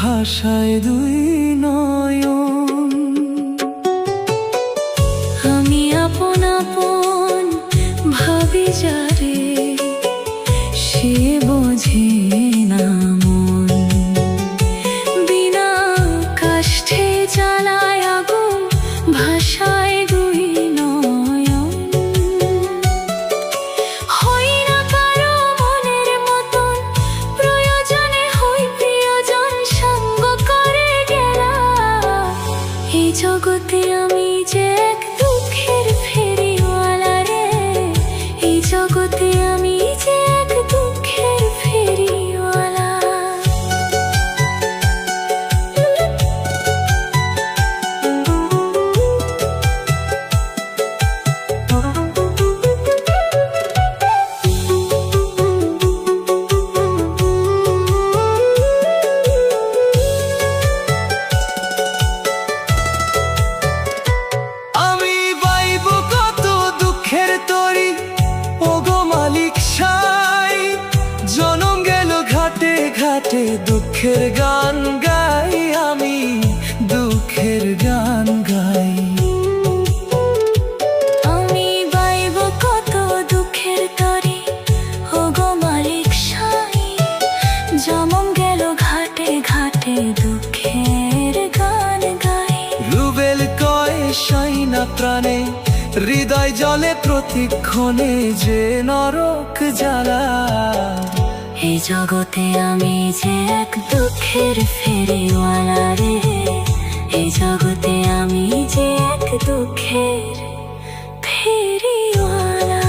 [SPEAKER 1] ভাষায় দুই নয়ন।
[SPEAKER 2] আমি আপন আপন ভাবি যারে, সে বোঝে না মন। বিনা কাষ্ঠে জ্বালায় আগুন, ভাষায় দুই নয়ন। হই না কারো মনের মতন, প্রয়োজনে হই প্রিয়জন, সঙ্গ করে গেলা। এই জগতে আমি যে এক দুঃখের ফেরিওয়ালা রে, এই জগতে আমি যে এক দুঃখের ফেরিওয়ালা।
[SPEAKER 1] আমি বাইব কত দুঃখের তরি, ওগো মালিক সাই। জনম গেল ঘাটে ঘাটে, দুঃখের গান গাই আমি, দুঃখের গান গাই।
[SPEAKER 2] আমি বাইব কত দুঃখের তরি, ওগো মালিক সাই। জমম গেল ঘাটে ঘাটে, দুঃখের গান গাই।
[SPEAKER 1] রুবেল কয় সাই না প্রাণে, হৃদয় জলে প্রতিক্ষণে যে নরক জ্বালা।
[SPEAKER 2] এই জগতে আমি যে এক দুঃখের ফেরিওয়ালা রে, এই জগতে আমি যে এক দুঃখের ফেরিওয়ালা।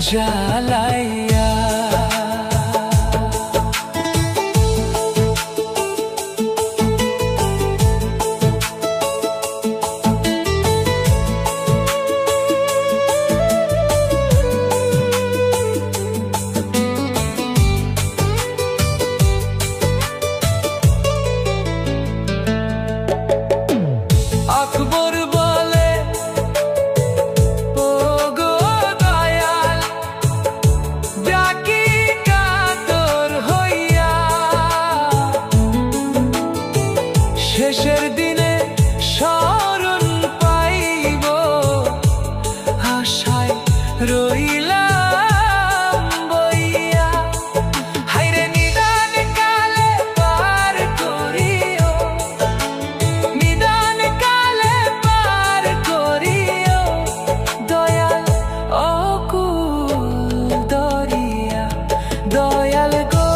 [SPEAKER 1] জ্বালাইয়া। আকবর বলে ও গো দয়াল, ডাকি কাতর হইয়া, শেষের দিনে শরণ পাইব আশায় রইলাম বইয়া। হায়রে নিদান কালে পার করিও, নিদান কালে পার করিও দয়াল অকুল দরিয়া। দয়াল গো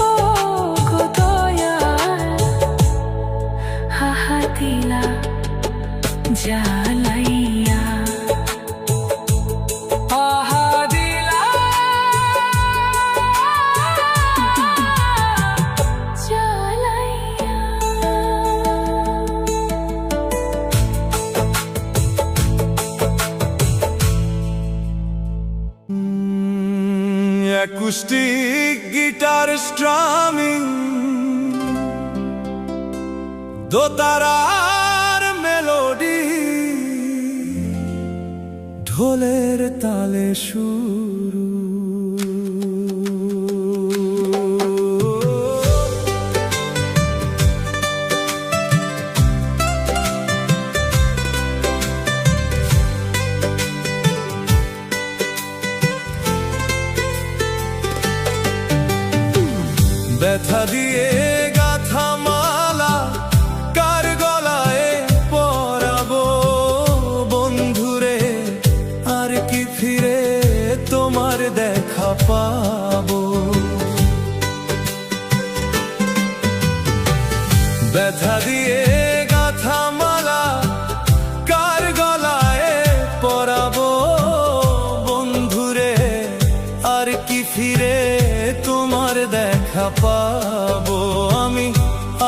[SPEAKER 1] ও গো দয়াল, হাহা দিলা জ্বালাইয়া। আহা দিলা জ্বালাইয়া। 'অ্যাকুস্টিক গিটার স্ট্রামিং, দোতারার মেলোডি, ঢোলের তালে শুরু। ব্যথা দিয়ে গাথা মালা কার গলায় পরাবো বন্ধুরে, আর কি ফিরে তোমার দেখা পাবো। ব্যথা দিয়ে গাথা মালা কার গলায় পরাবো বন্ধুরে, আর কি ফিরে তোমার দেখা পাবো আমি,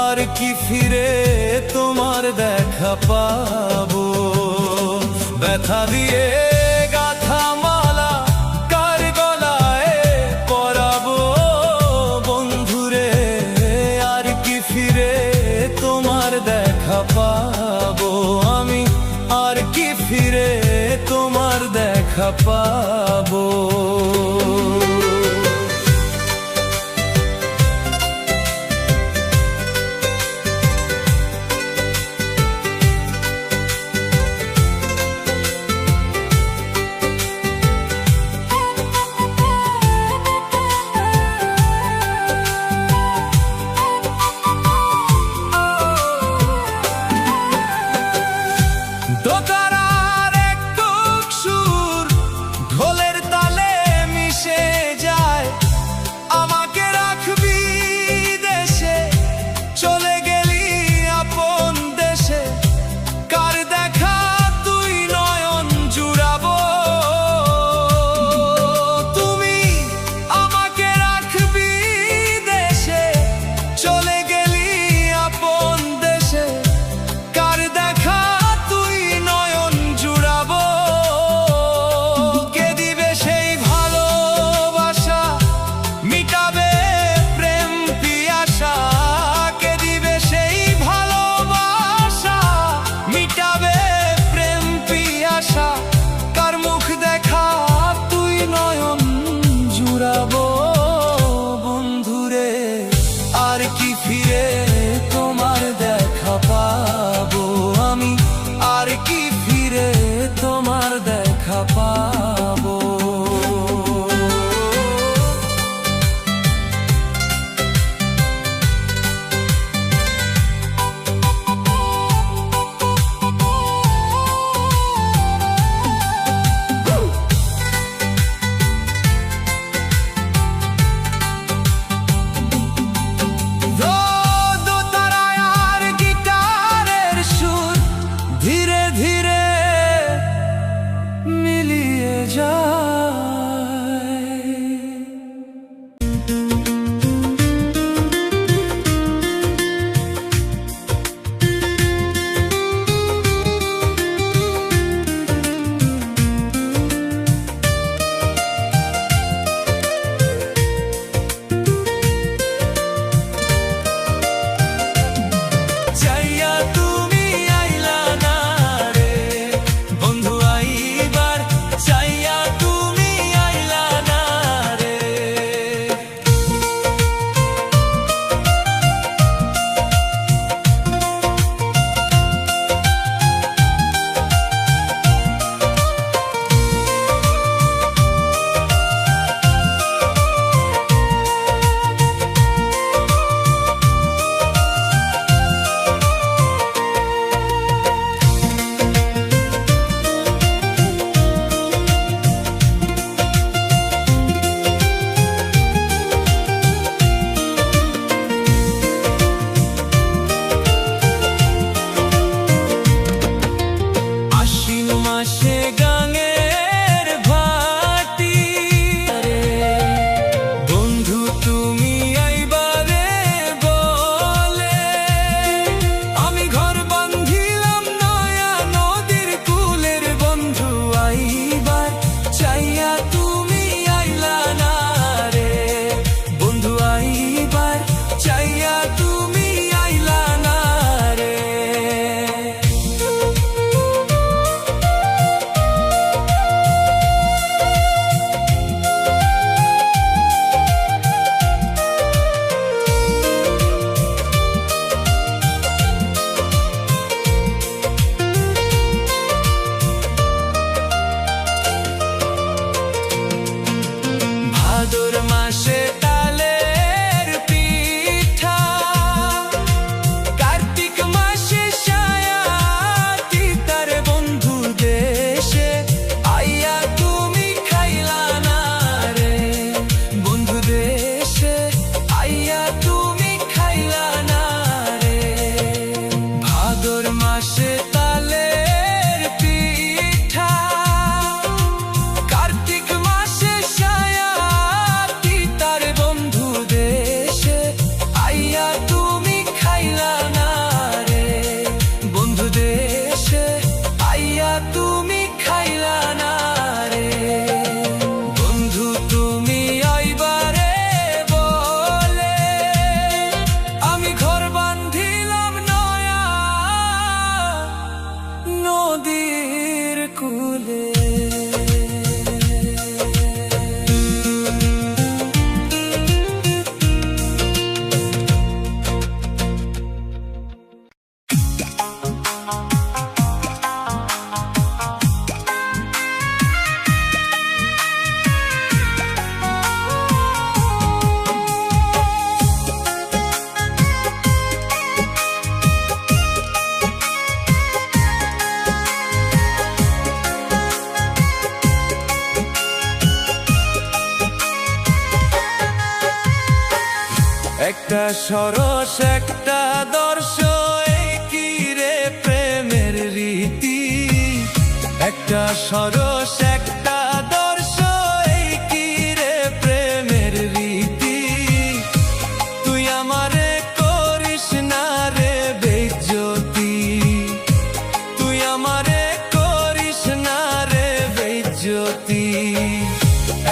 [SPEAKER 1] আর কি ফিরে তোমার দেখা পাবো। ব্যথা দিয়ে গাথা মালা কার গলায় পরাবো বন্ধুরে, আর কি ফিরে তোমার দেখা পাবো আমি, আর কি ফিরে তোমার দেখা পাবো। দোতারার এক টুক সুর ঢোলের তালে মিশে যায়, আমাকে রাখবি দেশে, চলে গেলি আপন দেশে, কার দেখা তুই নয়ন জুড়াবো। তুমি আমাকে রাখবি দেশে, চলে গেলি আপন দেশে, কার দেখা তুই নয়ন জুড়াবো। কে দিবে সেই ভালোবাসা, মিটাবে প্রেম পিয়াসা, কে দিবে সেই ভালোবাসা, মিটাবে প্রেম পিয়াসা, কার মুখ দেখা তুই নয়ন জুড়াবো বন্ধুরে, আর কি ফিরে তোমার দেখা পাবো আমি, আর কি ফিরে তোমার দেখা পাবো। একটা সরস একটা দর্শ এই কি রে প্রেমের রীতি একটা সরস একটা দর্শ এই কি রে প্রেমের রীতি তুই আমারে করিস না রে বেইজ্জতি তুই আমারে করিস না রে বেইজ্জতি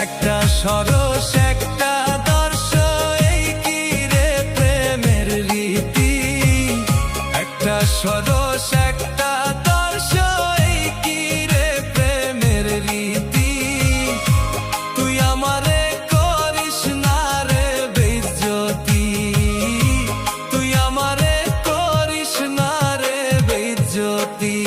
[SPEAKER 1] একটা সরস একটা দর্শ এই কি রে প্রেমের রীতি একটা সরস একটা দর্শ এই কি রে প্রেমের রীতি তুই আমারে করিস না রে বেইজ্জতি তুই আমারে করিস না রে বেইজ্জতি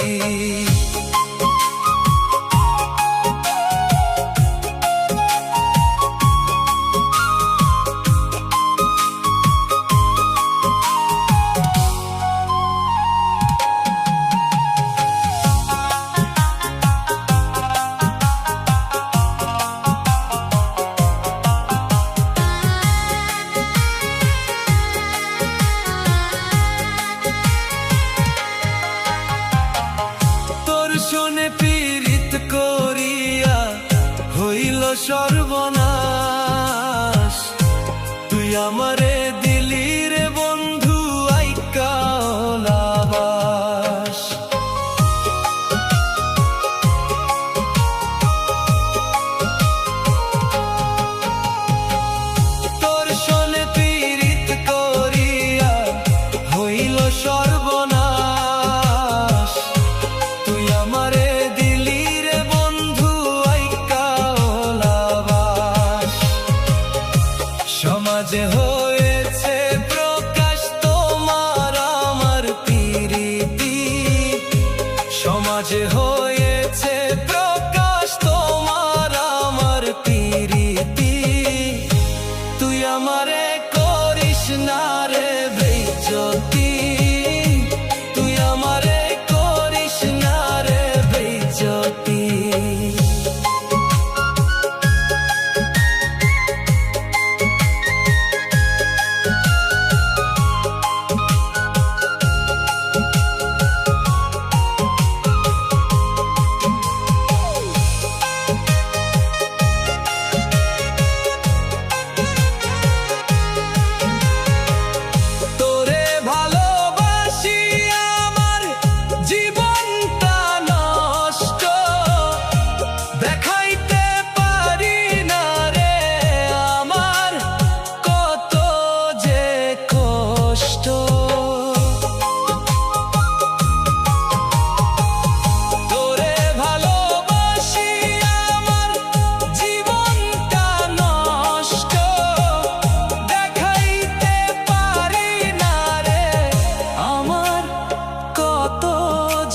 [SPEAKER 1] শোনে পীড়িত করিয়া হইল সর্বনাশ তুই আমারে দিলি রে বন্ধু আইকা লাবাস তোর শোনে পীড়িত করিয়া হইল সর্বনাশ তুই আমারে দিলি রে বন্ধু আইকা লাবাস সমাজে হয়েছে প্রকাশ তোমার আমার প্রীতি সমাজে হয়েছে প্রকাশ তোমার আমার প্রীতি তুই আমারে করিস না রে বেইজ্জতি তুই আমারে করিস না রে বেইজ্জতি তোরে ভালোবাসি আমার জীবনটা নষ্ট দেখাইতে পারি না রে আমার কত যে কষ্ট তোরে ভালোবাসি আমার জীবনটা নষ্ট দেখাইতে পারি না রে আমার কত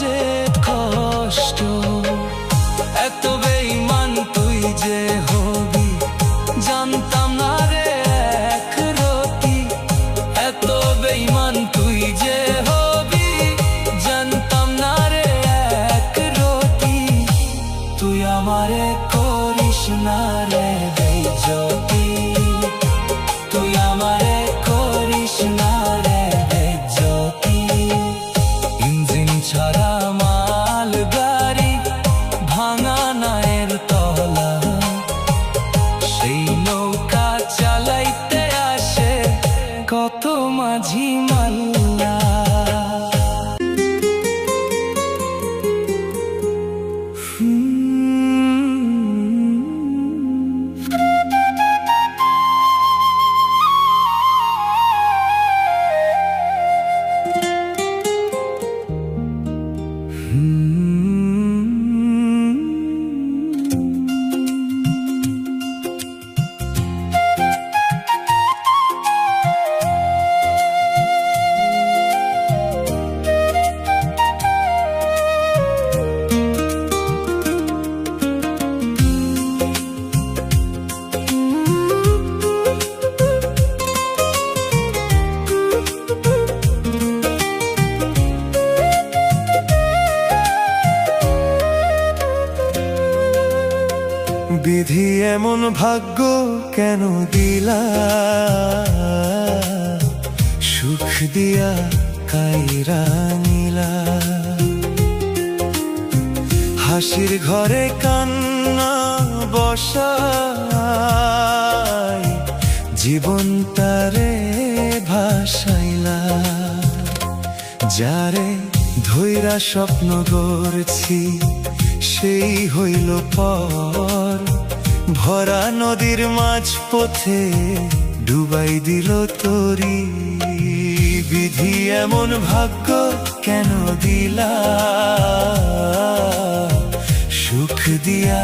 [SPEAKER 1] যে কষ্ট এত বেঈমান তুই যে হবি জানতাম না রে এক রতি এত বেঈমান তুই যে হবি জানতাম না রে এক রতি তুই আমারে করিস না রে বেইজ্জতি তুই আমারে করিস না রে বেইজ্জতি ইঞ্জিন ছাড়া মাল গাড়ি ভাঙা নায়ের তলা সেই নৌকা চালাইতে আসে কত মাঝি মাল্লা বিধি এমন ভাগ্য কেন দিলা দিয়া কাইরা নিলা। হাসির ঘরে কান্না বসাই জীবন তারে ভাসাইলা। যারে ধৈরা স্বপ্ন গড়ছি সেই হইল পর, ভরা নদীর মাঝ পথে ডুবাই দিল তরি। বিধি এমন ভাগ্য কেন দিলা, সুখ দিয়া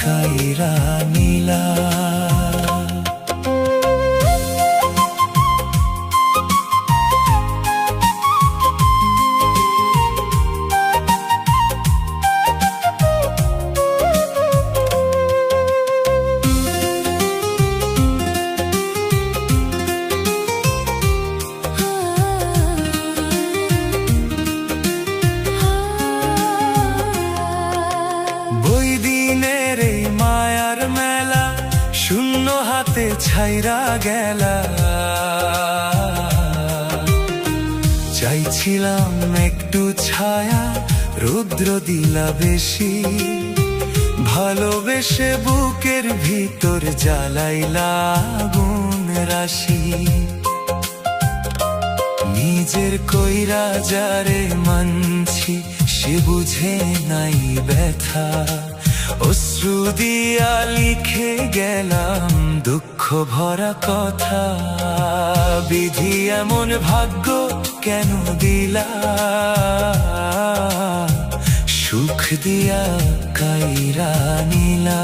[SPEAKER 1] কাইরা নিলা। শূন্য হাতে ছাইরা গেলা, চাইছিলাম একটু ছায়া, রৌদ্র দিলা বেশি। ভালোবেসে বুকের ভিতর জ্বালাইলা আগুন রাশি। নিজের কইরা যারে মানছি সে বুঝে নাই ব্যথা, অশ্রু দিয়া লিখে গেলাম দুঃখ ভরা কথা। বিধি এমন ভাগ্য কেন দিলা, সুখ দিয়া কাইরা নিলা।